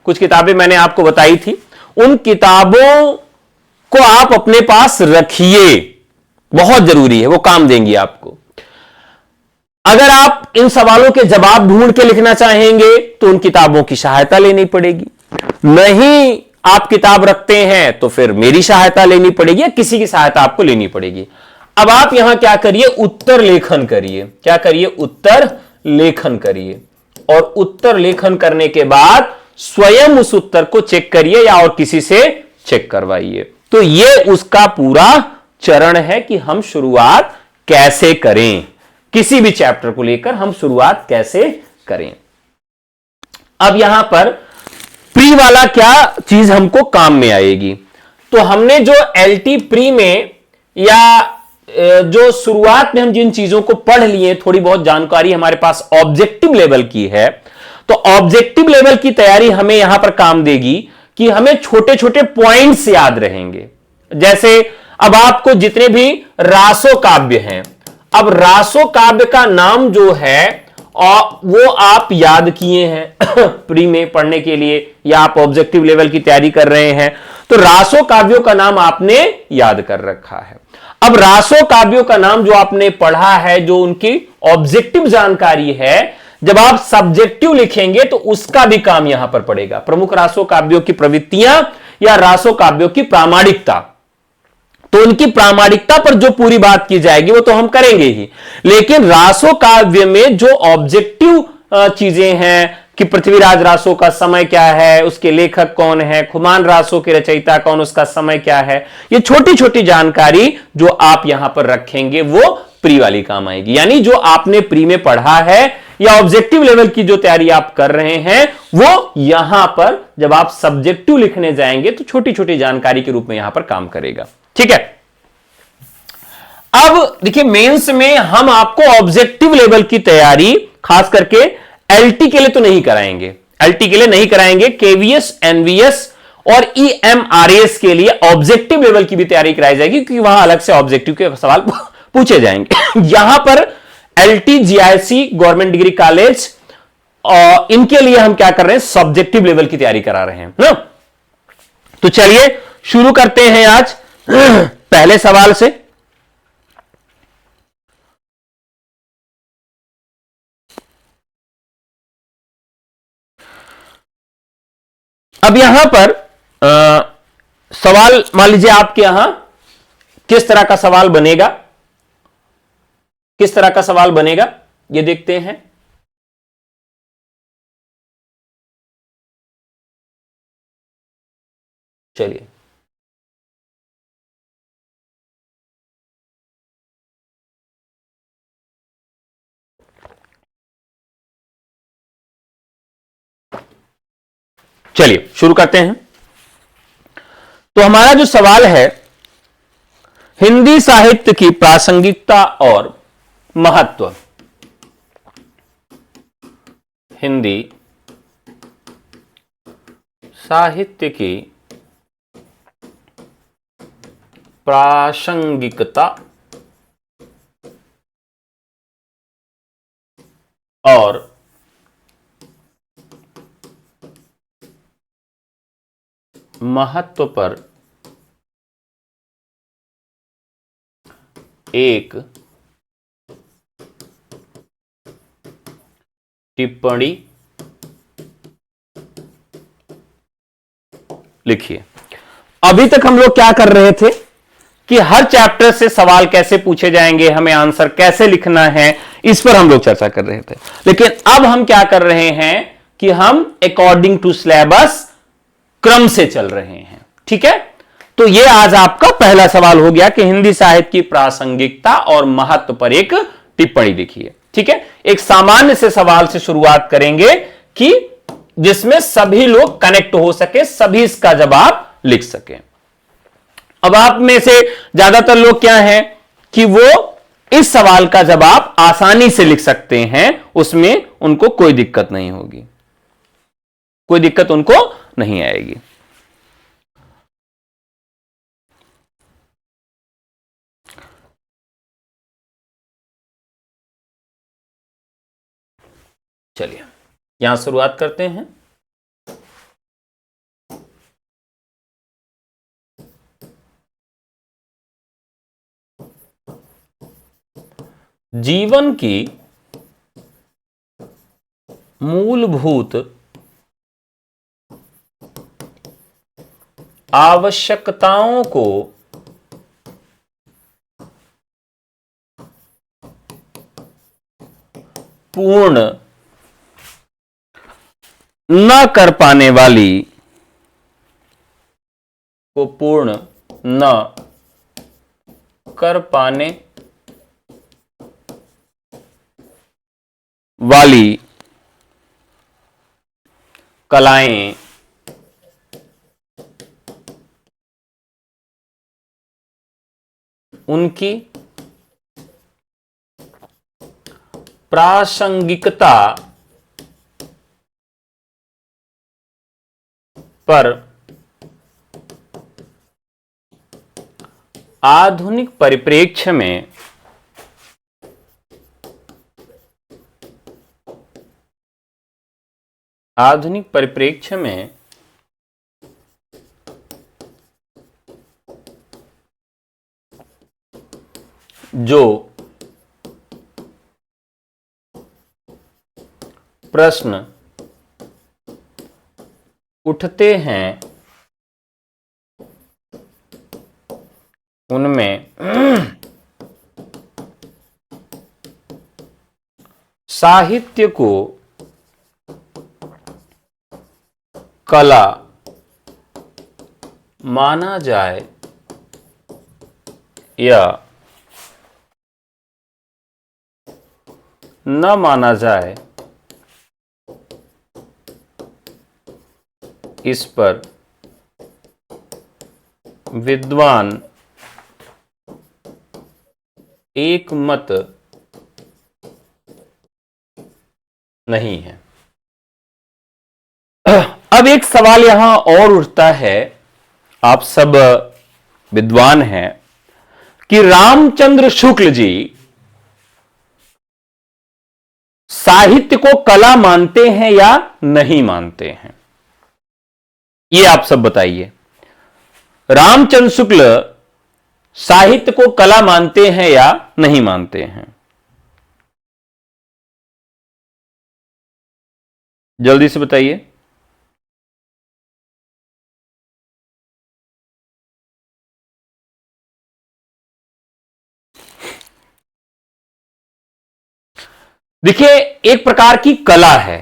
मैंने आपको बताई थी, उन किताबों को आप अपने पास रखिए, बहुत जरूरी है, वो काम देंगी आपको। अगर आप इन सवालों के जवाब ढूंढ के लिखना चाहेंगे तो उन किताबों की सहायता लेनी पड़ेगी। नहीं आप किताब रखते हैं तो फिर मेरी सहायता लेनी पड़ेगी या किसी की सहायता आपको लेनी पड़ेगी। अब आप यहां क्या करिए? उत्तर लेखन करिए। क्या करिए? उत्तर लेखन करिए। और उत्तर लेखन करने के बाद स्वयं उस उत्तर को चेक करिए या और किसी से चेक करवाइए। तो यह उसका पूरा चरण है कि हम शुरुआत कैसे करें, किसी भी चैप्टर को लेकर हम शुरुआत कैसे करें। अब यहां पर प्री वाला क्या चीज हमको काम में आएगी? तो हमने जो एलटी प्री में या जो शुरुआत में हम जिन चीजों को पढ़ लिए, थोड़ी बहुत जानकारी हमारे पास ऑब्जेक्टिव लेवल की है, तो ऑब्जेक्टिव लेवल की तैयारी हमें यहां पर काम देगी कि हमें छोटे छोटे पॉइंट्स याद रहेंगे। जैसे अब आपको जितने भी रासो काव्य हैं, अब रासो काव्य का नाम जो है वो आप याद किए हैं प्री में पढ़ने के लिए या आप ऑब्जेक्टिव लेवल की तैयारी कर रहे हैं, तो रासो काव्यों का नाम आपने याद कर रखा है। अब रासो काव्यों का नाम जो आपने पढ़ा है, जो उनकी ऑब्जेक्टिव जानकारी है, जब आप सब्जेक्टिव लिखेंगे तो उसका भी काम यहां पर पड़ेगा। प्रमुख रासो काव्यों की प्रवृत्तियां या रासो काव्यों की प्रामाणिकता, तो उनकी प्रामाणिकता पर जो पूरी बात की जाएगी वो तो हम करेंगे ही, लेकिन रासो काव्य में जो ऑब्जेक्टिव चीजें हैं कि पृथ्वीराज रासो का समय क्या है, उसके लेखक कौन है, खुमान रासो के रचयिता कौन, उसका समय क्या है, ये छोटी छोटी जानकारी जो आप यहां पर रखेंगे वो प्री वाली काम आएगी। यानी जो आपने प्री में पढ़ा है या ऑब्जेक्टिव लेवल की जो तैयारी आप कर रहे हैं वो यहां पर जब आप सब्जेक्टिव लिखने जाएंगे तो छोटी छोटी जानकारी के रूप में यहां पर काम करेगा। ठीक है, अब देखिए मेंस में हम आपको ऑब्जेक्टिव लेवल की तैयारी खास करके एलटी के लिए तो नहीं कराएंगे, केवीएस, एनवीएस और ईएमआरएस के लिए ऑब्जेक्टिव लेवल की भी तैयारी कराई जाएगी क्योंकि वहां अलग से ऑब्जेक्टिव के सवाल पूछे जाएंगे। यहां पर LT, GIC, government degree college और इनके लिए हम क्या कर रहे हैं? सब्जेक्टिव लेवल की तैयारी करा रहे हैं ना। तो चलिए शुरू करते हैं आज पहले सवाल से। अब यहां पर सवाल मान लीजिए आपके यहां किस तरह का सवाल बनेगा, यह देखते हैं। चलिए चलिए शुरू करते हैं। तो हमारा जो सवाल है, हिंदी साहित्य की प्रासंगिकता और महत्व। हिंदी साहित्य की प्रासंगिकता और महत्व पर एक टिप्पणी लिखिए। अभी तक हम लोग क्या कर रहे थे कि हर चैप्टर से सवाल कैसे पूछे जाएंगे, हमें आंसर कैसे लिखना है, इस पर हम लोग चर्चा कर रहे थे। लेकिन अब हम क्या कर रहे हैं कि हम अकॉर्डिंग टू सिलेबस क्रम से चल रहे हैं। ठीक है, तो यह आज आपका पहला सवाल हो गया कि हिंदी साहित्य की प्रासंगिकता और महत्व पर एक टिप्पणी लिखिए। ठीक है, एक सामान्य से सवाल से शुरुआत करेंगे कि जिसमें सभी लोग कनेक्ट हो सके, सभी इसका जवाब लिख सके। अब आप में से ज्यादातर लोग क्या हैं कि वो इस सवाल का जवाब आसानी से लिख सकते हैं, उसमें उनको कोई दिक्कत नहीं होगी, कोई दिक्कत उनको नहीं आएगी। चलिए यहां शुरुआत करते हैं। जीवन की मूलभूत आवश्यकताओं को पूर्ण न कर पाने वाली को पूर्ण न कर पाने वाली कलाएं उनकी प्रासंगिकता पर आधुनिक परिप्रेक्ष्य में जो प्रश्न उठते हैं उनमें साहित्य को कला माना जाए या न माना जाए, इस पर विद्वान एक मत नहीं है। अब एक सवाल यहां और उठता है, आप सब विद्वान हैं, कि रामचंद्र शुक्ल जी साहित्य को कला मानते हैं या नहीं मानते हैं? ये आप सब बताइए। रामचंद्र शुक्ल साहित्य को कला मानते हैं या नहीं मानते हैं? जल्दी से बताइए। देखिए, एक प्रकार की कला है,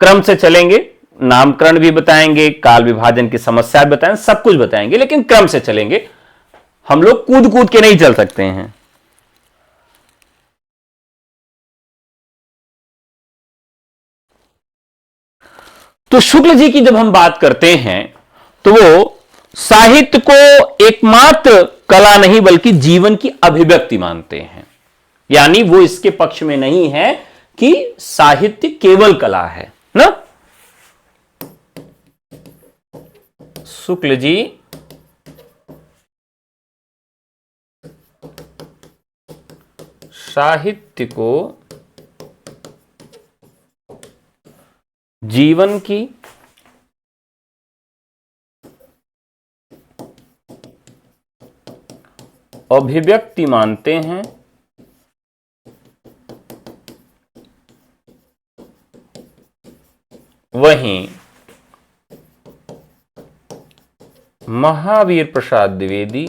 क्रम से चलेंगे, नामकरण भी बताएंगे, काल विभाजन की समस्या भी बताएंगे, सब कुछ बताएंगे, लेकिन क्रम से चलेंगे। हम लोग कूद कूद के नहीं चल सकते हैं। तो शुक्ल जी की जब हम बात करते हैं तो वो साहित्य को एकमात्र कला नहीं बल्कि जीवन की अभिव्यक्ति मानते हैं। यानी वो इसके पक्ष में नहीं है कि साहित्य केवल कला है ना। शुक्ल जी साहित्य को जीवन की अभिव्यक्ति मानते हैं, वहीं महावीर प्रसाद द्विवेदी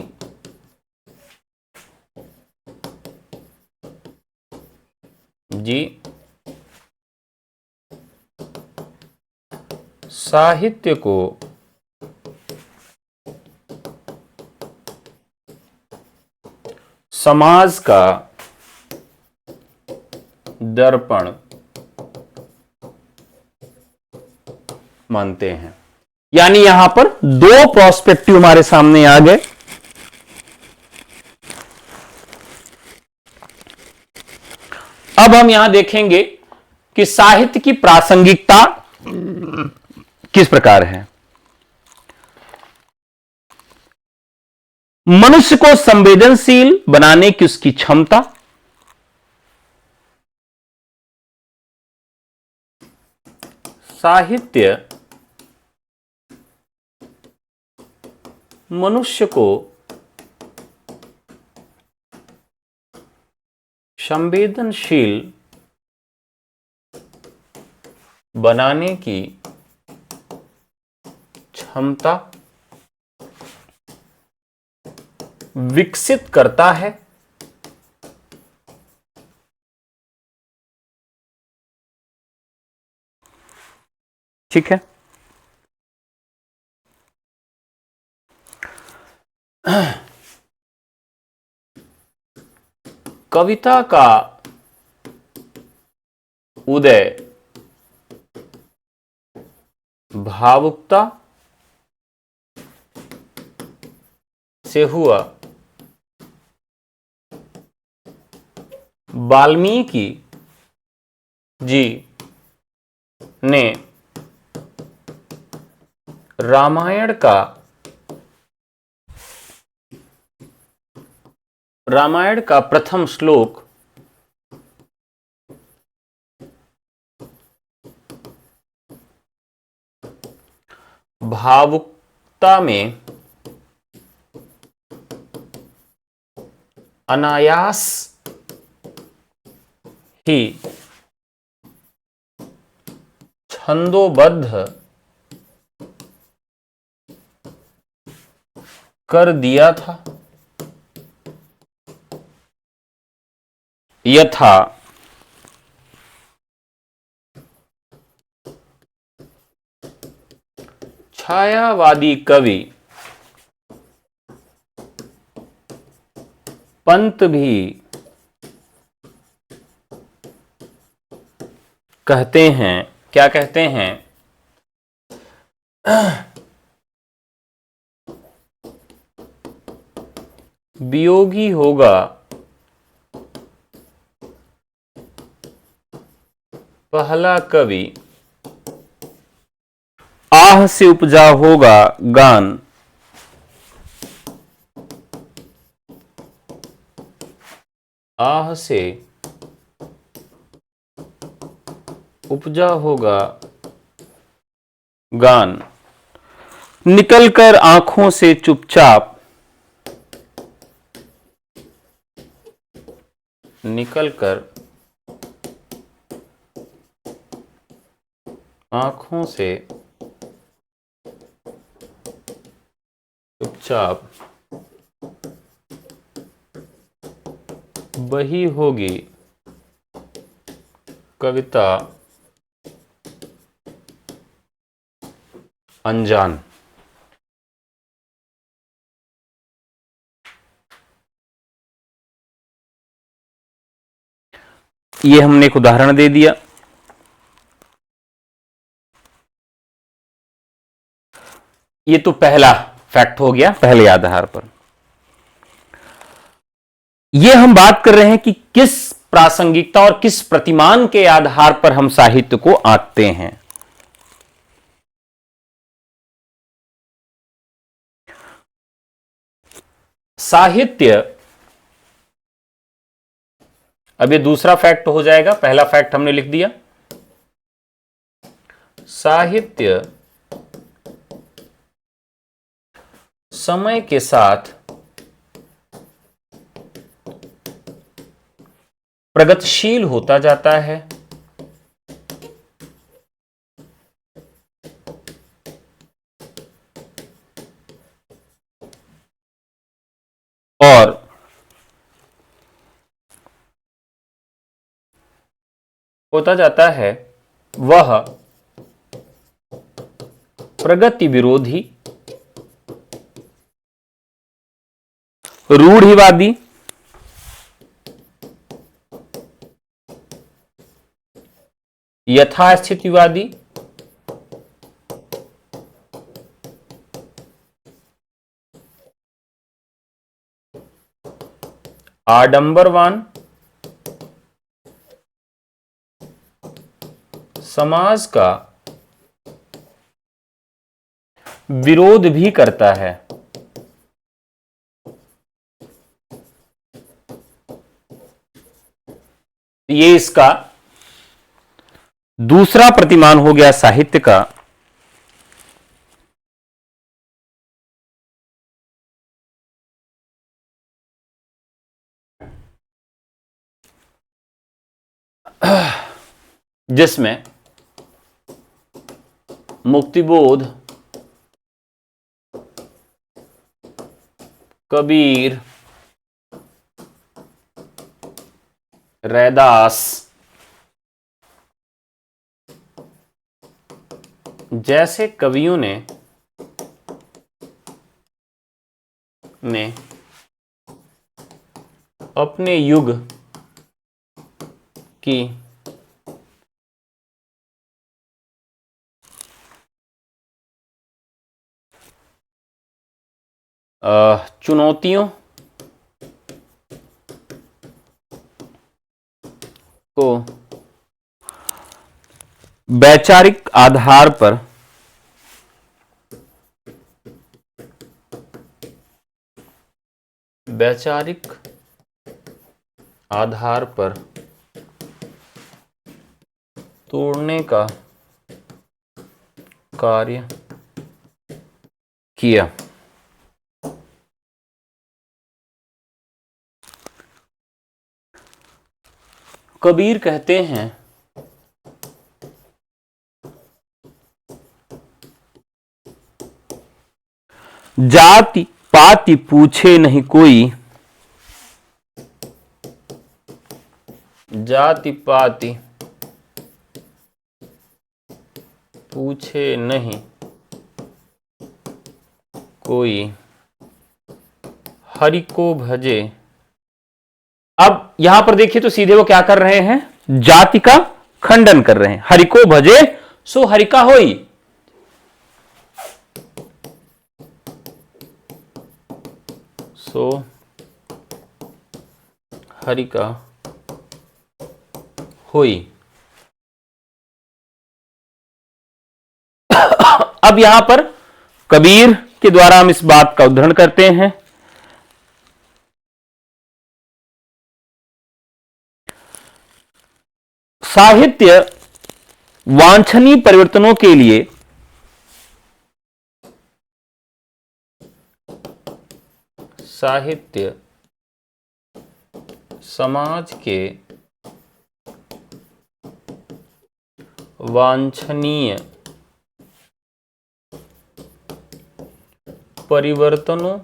जी साहित्य को समाज का दर्पण मानते हैं। यानी यहां पर दो प्रोस्पेक्टिव हमारे सामने आ गए। अब हम यहां देखेंगे कि साहित्य की प्रासंगिकता किस प्रकार है। मनुष्य को संवेदनशील बनाने की उसकी क्षमता, साहित्य मनुष्य को संवेदनशील बनाने की क्षमता विकसित करता है। ठीक है। कविता का उदय भावुकता से हुआ। वाल्मीकि जी ने रामायण का प्रथम श्लोक भावुकता में अनायास ही छंदोबद्ध कर दिया था। यथा छायावादी कवि पंत भी कहते हैं, क्या कहते हैं, वियोगी होगा पहला कवि, आह से उपजा होगा गान। आह से उपजा होगा गान, निकलकर आंखों से चुपचाप, निकलकर आंखों से चुपचाप वही होगी कविता अनजान। ये हमने एक उदाहरण दे दिया। ये तो पहला फैक्ट हो गया, पहले आधार पर। ये हम बात कर रहे हैं कि किस प्रासंगिकता और किस प्रतिमान के आधार पर हम साहित्य को आंकते हैं। साहित्य, अब ये दूसरा फैक्ट हो जाएगा, पहला फैक्ट हमने लिख दिया। साहित्य समय के साथ प्रगतिशील होता जाता है और होता जाता है वह प्रगति विरोधी, रूढ़िवादी, यथास्थितिवादी, आडंबरवान, समाज का विरोध भी करता है। ये इसका दूसरा प्रतिमान हो गया साहित्य का। जिसमें मुक्तिबोध, कबीर, रैदास जैसे कवियों ने अपने युग की चुनौतियों को वैचारिक आधार पर तोड़ने का कार्य किया। कबीर कहते हैं, जाति पाति पूछे नहीं कोई, जाति पाति पूछे नहीं कोई, हरि को भजे। अब यहां पर देखिए तो सीधे वो क्या कर रहे हैं, जाति का खंडन कर रहे हैं। हरि को भजे सो हरि का होई। सो हरि का होई। अब यहां पर कबीर के द्वारा हम इस बात का उद्धरण करते हैं। साहित्य वांछनीय परिवर्तनों के लिए साहित्य समाज के वांछनीय परिवर्तनों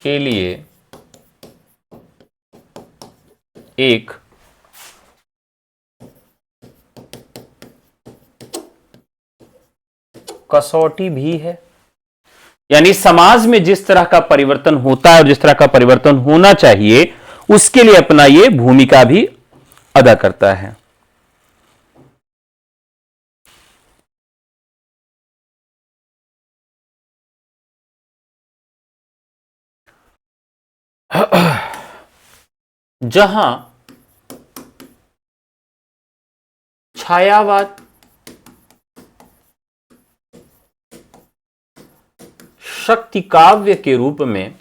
के लिए एक कसौटी भी है। यानी समाज में जिस तरह का परिवर्तन होता है और जिस तरह का परिवर्तन होना चाहिए उसके लिए अपना ये भूमिका भी अदा करता है। जहां छायावाद शक्ति काव्य के रूप में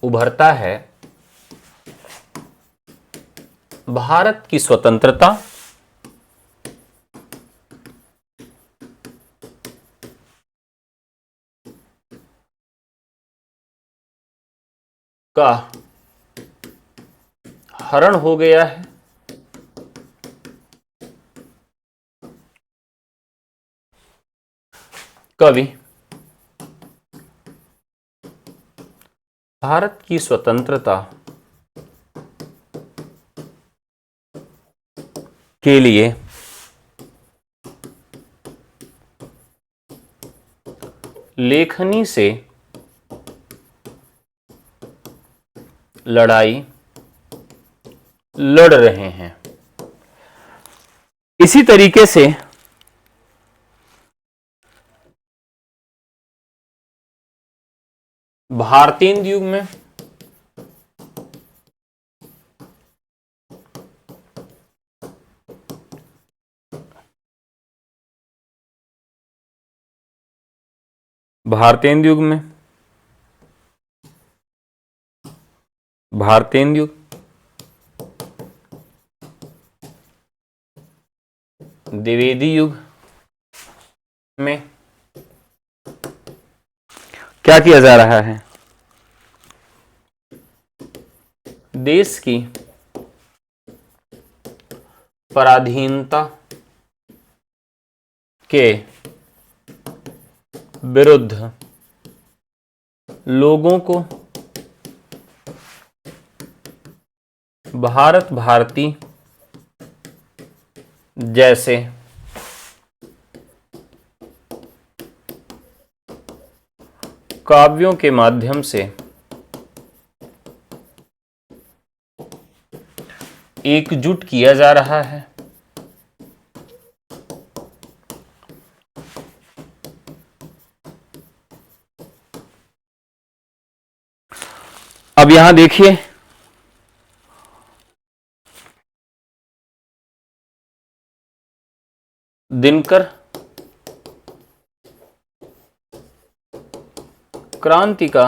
उभरता है, भारत की स्वतंत्रता का हरण हो गया है। कवि भारत की स्वतंत्रता के लिए लेखनी से लड़ाई लड़ रहे हैं। इसी तरीके से भारतेंदु युग में भारतेंदु युग में भारतेंदु युग, द्विवेदी युग में क्या किया जा रहा है? देश की पराधीनता के विरुद्ध लोगों को भारत भारती जैसे काव्यों के माध्यम से एकजुट किया जा रहा है। अब यहां देखिए, दिनकर क्रांति का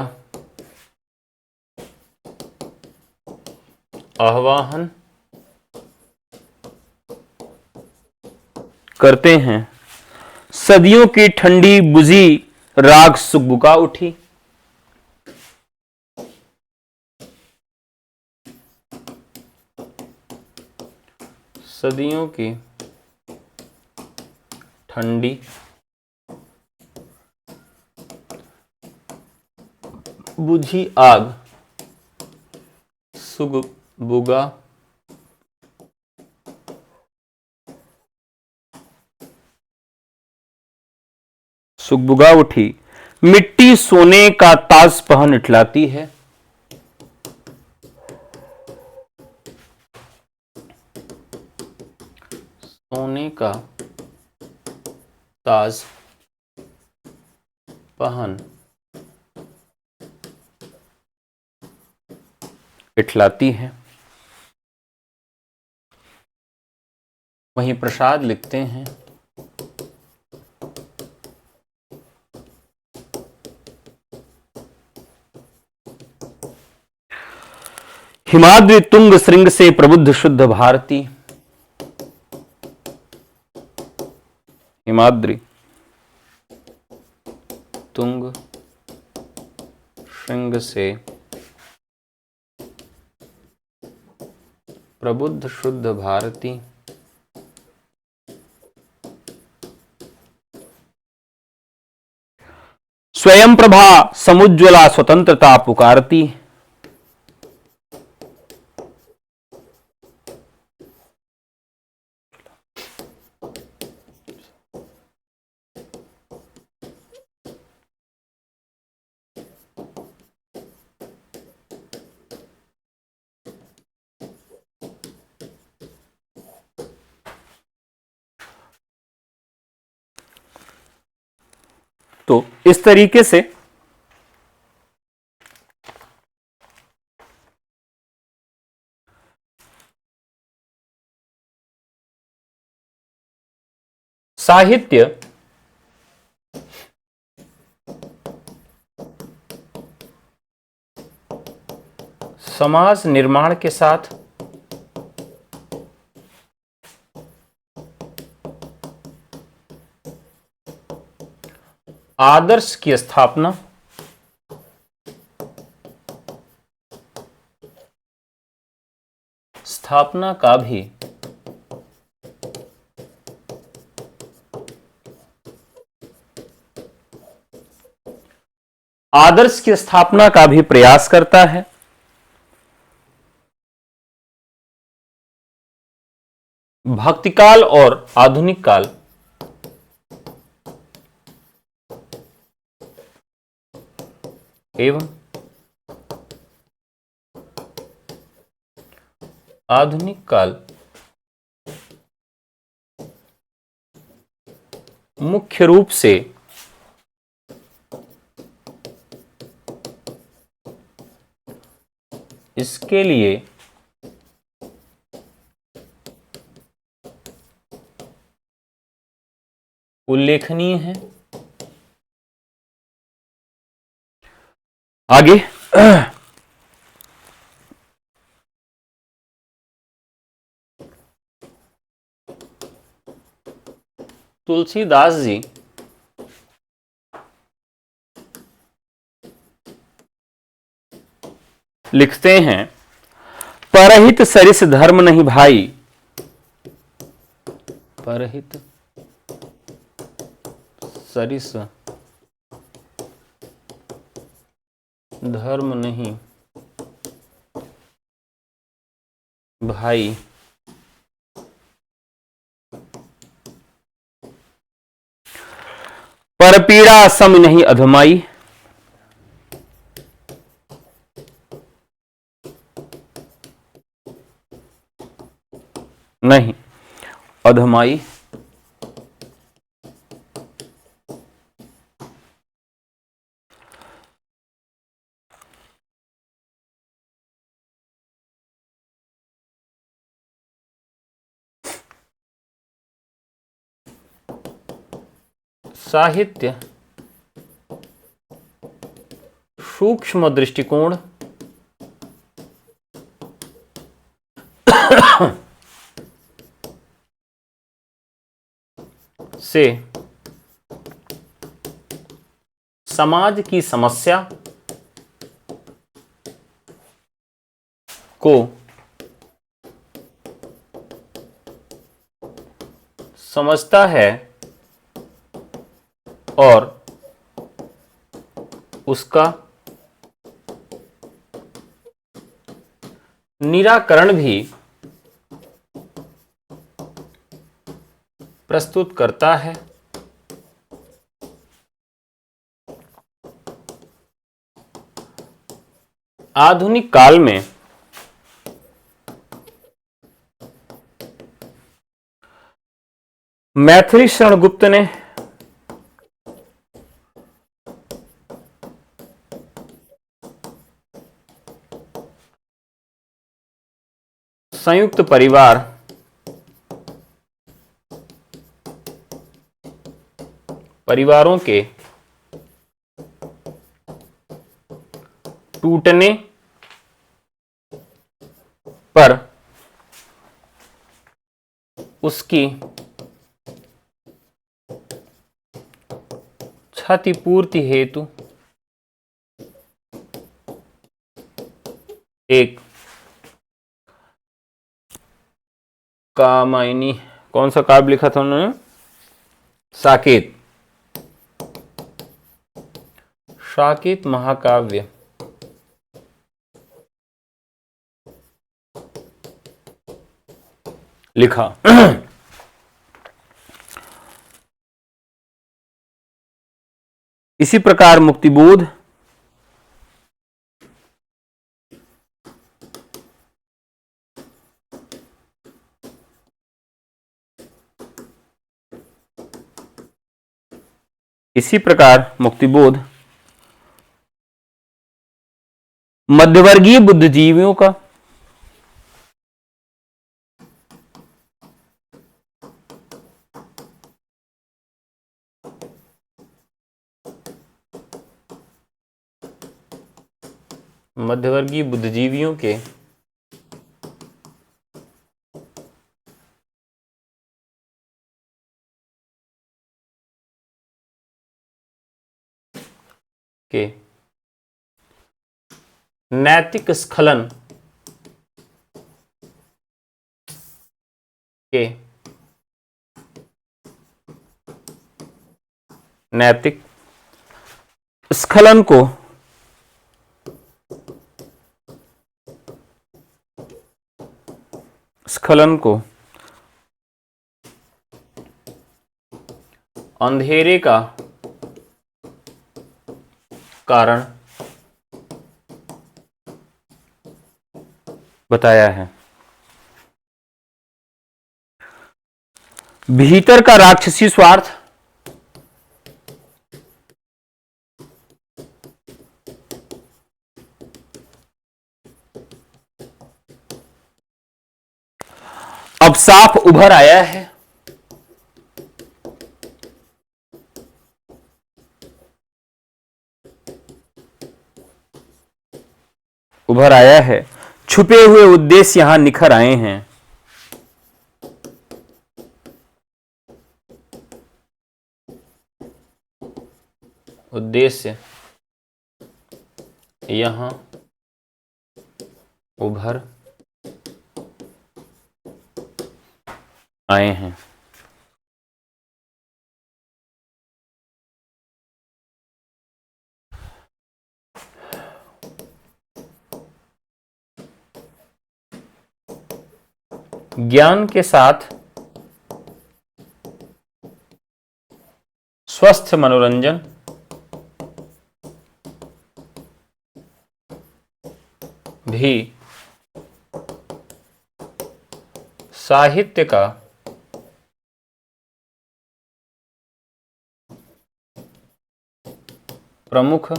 आह्वान करते हैं। सदियों की ठंडी बुझी राख सुगबुगा उठी। सदियों की ठंडी बुझी आग सुगबुगा सुगबुगा उठी। मिट्टी सोने का ताज पहन इठलाती है। सोने का ताज पहन इठलाती है। वहीं प्रसाद लिखते हैं, हिमाद्रि तुंग श्रृंग से प्रबुद्ध शुद्ध भारती। हिमाद्रि तुंग श्रृंग से प्रबुद्ध शुद्ध भारती। स्वयं प्रभा समुज्ज्वला स्वतंत्रता पुकारती। तो इस तरीके से साहित्य समाज निर्माण के साथ आदर्श की स्थापना का भी प्रयास करता है। भक्तिकाल और आधुनिक काल एवं आधुनिक काल मुख्य रूप से इसके लिए उल्लेखनीय है। आगे तुलसीदास जी लिखते हैं, परहित सरिस धर्म नहीं भाई, परहित सरिस धर्म नहीं भाई, पर पीड़ा सम नहीं अधमाई, नहीं अधमाई। साहित्य सूक्ष्म दृष्टिकोण से समाज की समस्या को समझता है और उसका निराकरण भी प्रस्तुत करता है। आधुनिक काल में मैथिली शरण गुप्त ने संयुक्त परिवारों के टूटने पर उसकी क्षतिपूर्ति हेतु एक कामायनी, कौन सा काव्य लिखा था उन्होंने? साकेत, साकेत महाकाव्य लिखा। इसी प्रकार मुक्तिबोध इसी प्रकार मुक्तिबोध मध्यवर्गीय बुद्धिजीवियों का मध्यवर्गीय बुद्धिजीवियों के नैतिक स्खलन के नैतिक स्खलन को अंधेरे का कारण बताया है। भीतर का राक्षसी स्वार्थ अब साफ उभर आया है। छुपे हुए उद्देश्य यहां निखर आए हैं। उद्देश्य यहां उभर आए हैं। ज्ञान के साथ स्वस्थ मनोरंजन भी साहित्य का प्रमुख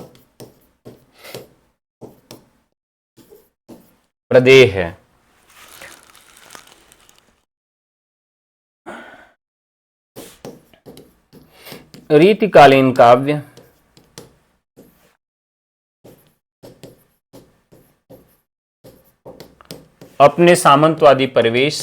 प्रदेय है। रीतिकालीन काव्य अपने सामंतवादी परिवेश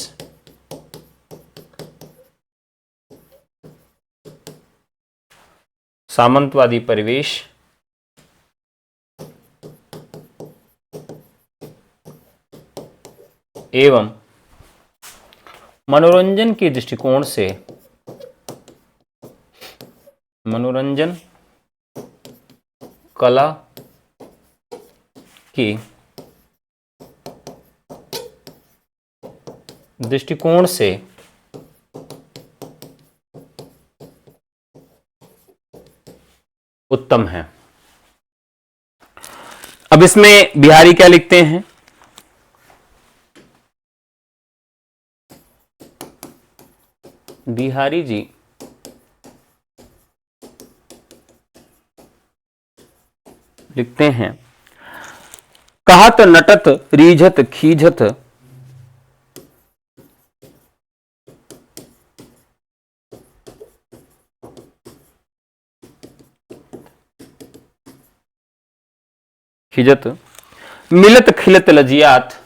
एवं मनोरंजन के दृष्टिकोण से मनोरंजन कला की दृष्टिकोण से उत्तम है। अब इसमें बिहारी क्या लिखते हैं? बिहारी जी लिखते हैं, कहत नटत रीझत खीझत मिलत खिलत लजियात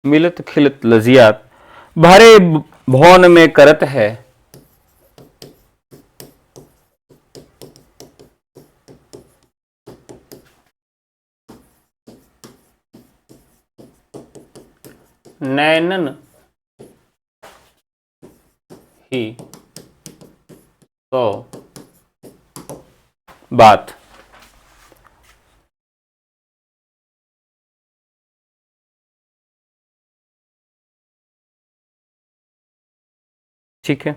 मिलत खिलत लजियात भरे भवन में करत है नैनन ही तो बात। ठीक है।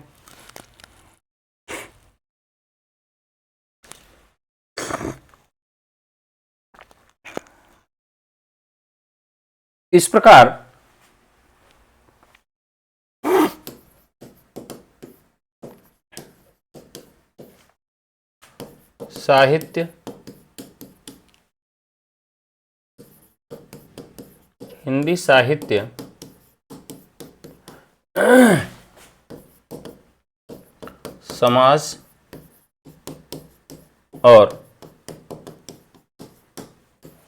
इस प्रकार साहित्य हिंदी साहित्य समाज और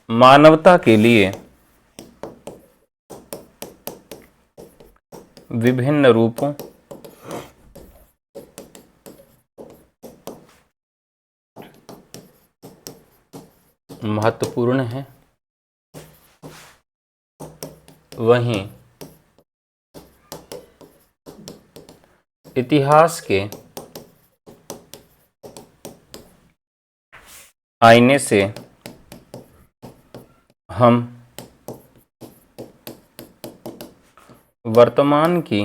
मानवता के लिए विभिन्न रूपों महत्वपूर्ण है, वहीं इतिहास के आईने से हम वर्तमान की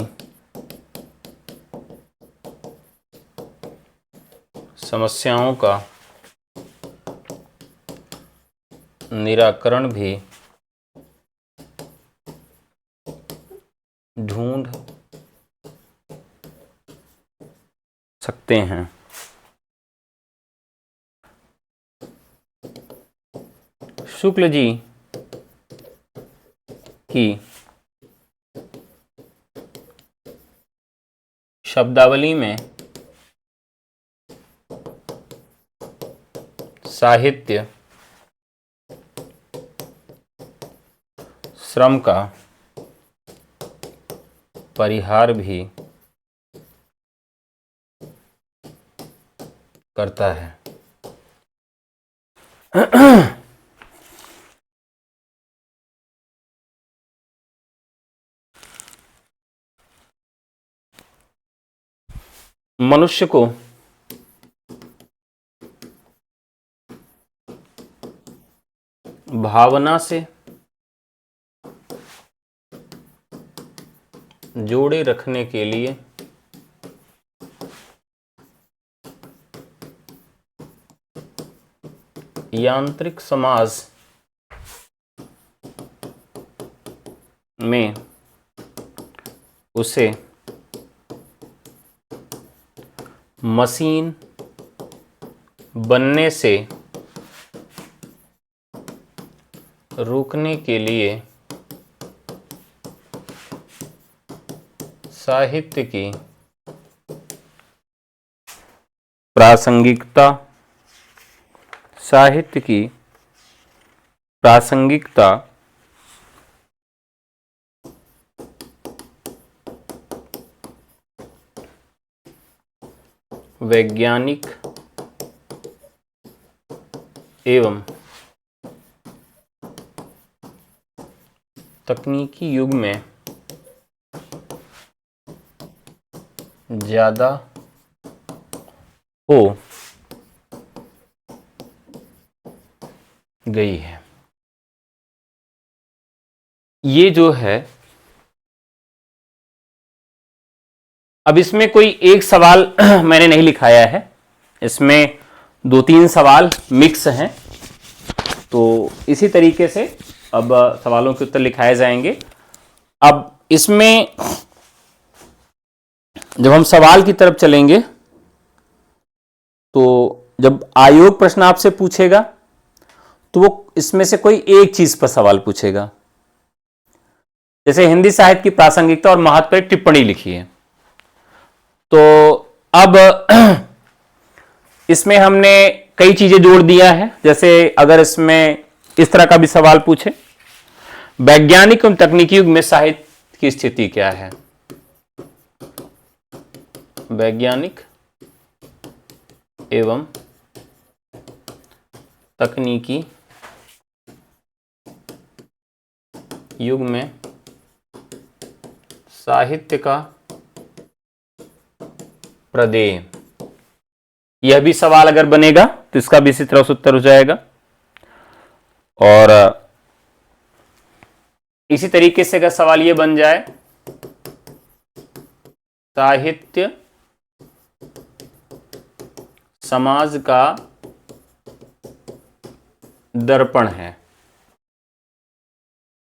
समस्याओं का निराकरण भी ढूंढ सकते हैं। शुक्ल जी की शब्दावली में साहित्य श्रम का परिहार भी करता है। मनुष्य को भावना से जोड़े रखने के लिए यांत्रिक समाज में उसे मशीन बनने से रोकने के लिए साहित्य की प्रासंगिकता वैज्ञानिक एवं तकनीकी युग में ज़्यादा हो गई है। ये जो है, अब इसमें कोई एक सवाल मैंने नहीं लिखाया है, इसमें 2-3 सवाल मिक्स हैं, तो इसी तरीके से अब सवालों के उत्तर लिखाए जाएंगे। अब इसमें जब हम सवाल की तरफ चलेंगे तो जब आयोग प्रश्न आपसे पूछेगा तो वो इसमें से कोई एक चीज पर सवाल पूछेगा। जैसे हिंदी साहित्य की प्रासंगिकता और महत्व पर टिप्पणी लिखी है, तो अब इसमें हमने कई चीजें जोड़ दिया है। जैसे अगर इसमें इस तरह का भी सवाल पूछे, वैज्ञानिक एवं तकनीकी युग में साहित्य की स्थिति क्या है? वैज्ञानिक एवं तकनीकी युग में साहित्य का प्रदेय, यह भी सवाल अगर बनेगा तो इसका भी इसी तरह से उत्तर हो जाएगा। और इसी तरीके से अगर सवाल यह बन जाए, साहित्य समाज का दर्पण है,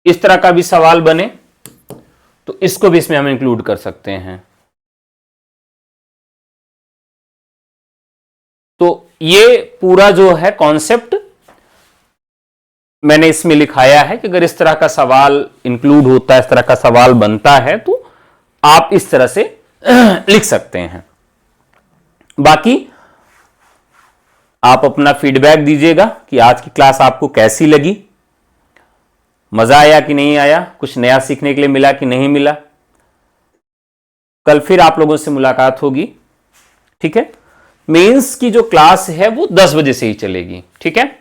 इस तरह का भी सवाल बने तो इसको भी इसमें हम इंक्लूड कर सकते हैं। तो ये पूरा जो है कॉन्सेप्ट मैंने इसमें लिखाया है कि अगर इस तरह का सवाल इंक्लूड होता है, इस तरह का सवाल बनता है तो आप इस तरह से लिख सकते हैं। बाकी आप अपना फीडबैक दीजिएगा कि आज की क्लास आपको कैसी लगी, मजा आया कि नहीं आया, कुछ नया सीखने के लिए मिला कि नहीं मिला। कल फिर आप लोगों से मुलाकात होगी, ठीक है। मेंस की जो क्लास है वो 10 बजे से ही चलेगी, ठीक है।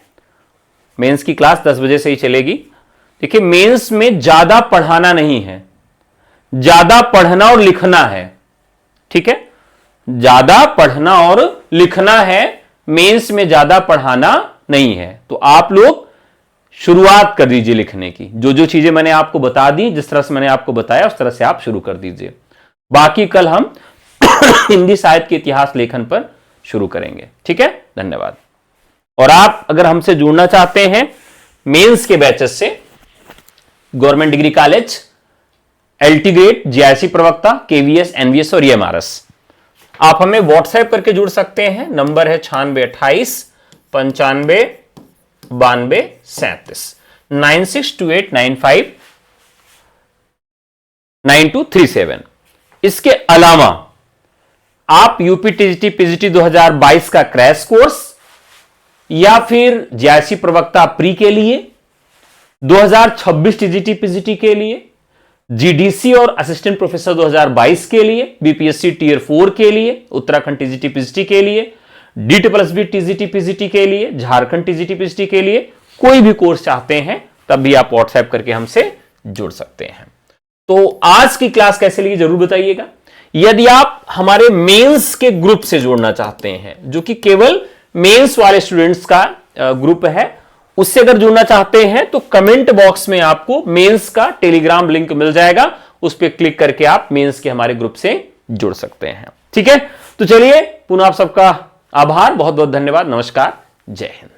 मेंस की क्लास 10 बजे से ही चलेगी। देखिए, मेंस में ज्यादा पढ़ाना नहीं है, ज्यादा पढ़ना और लिखना है, ठीक है। ज्यादा पढ़ना और लिखना है, मेंस में ज्यादा पढ़ाना नहीं है। तो आप लोग शुरुआत कर दीजिए लिखने की। जो जो चीजें मैंने आपको बता दी, जिस तरह से मैंने आपको बताया उस तरह से आप शुरू कर दीजिए। बाकी कल हम हिंदी साहित्य के इतिहास लेखन पर शुरू करेंगे, ठीक है। धन्यवाद। और आप अगर हमसे जुड़ना चाहते हैं मेंस के बैचेस से, government degree college, LT grade, GIC प्रवक्ता, केवीएस, एनवीएस और ईएमआरएस, आप हमें व्हाट्सएप करके जुड़ सकते हैं। नंबर है 9628 95 92 37 962895 9237। इसके अलावा आप यूपी टीजीटी पीजीटी 2022 का क्रैश कोर्स या फिर जीआईसी प्रवक्ता प्री के लिए, 2026 टीजीटी पीजीटी के लिए, जीडीसी और असिस्टेंट प्रोफेसर 2022 के लिए, बीपीएससी टियर 4 के लिए, उत्तराखंड टीजीटी पीजीटी के लिए, DSSB टीजीटी पीजीटी के लिए, झारखंड टीजीटी पीजीटी के लिए कोई भी कोर्स चाहते हैं तब भी आप व्हाट्सएप करके हमसे जुड़ सकते हैं। तो आज की क्लास कैसे लगी जरूर बताइएगा। यदि आप हमारे मेंस के ग्रुप से जुड़ना चाहते हैं, जो कि केवल मेंस वाले स्टूडेंट्स का ग्रुप है, उससे अगर जुड़ना चाहते हैं तो कमेंट बॉक्स में आपको मेंस का टेलीग्राम लिंक मिल जाएगा, उस पर क्लिक करके आप मेंस के हमारे ग्रुप से जुड़ सकते हैं, ठीक है। तो चलिए, पुनः आप सबका आभार, बहुत बहुत धन्यवाद, नमस्कार, जय हिंद।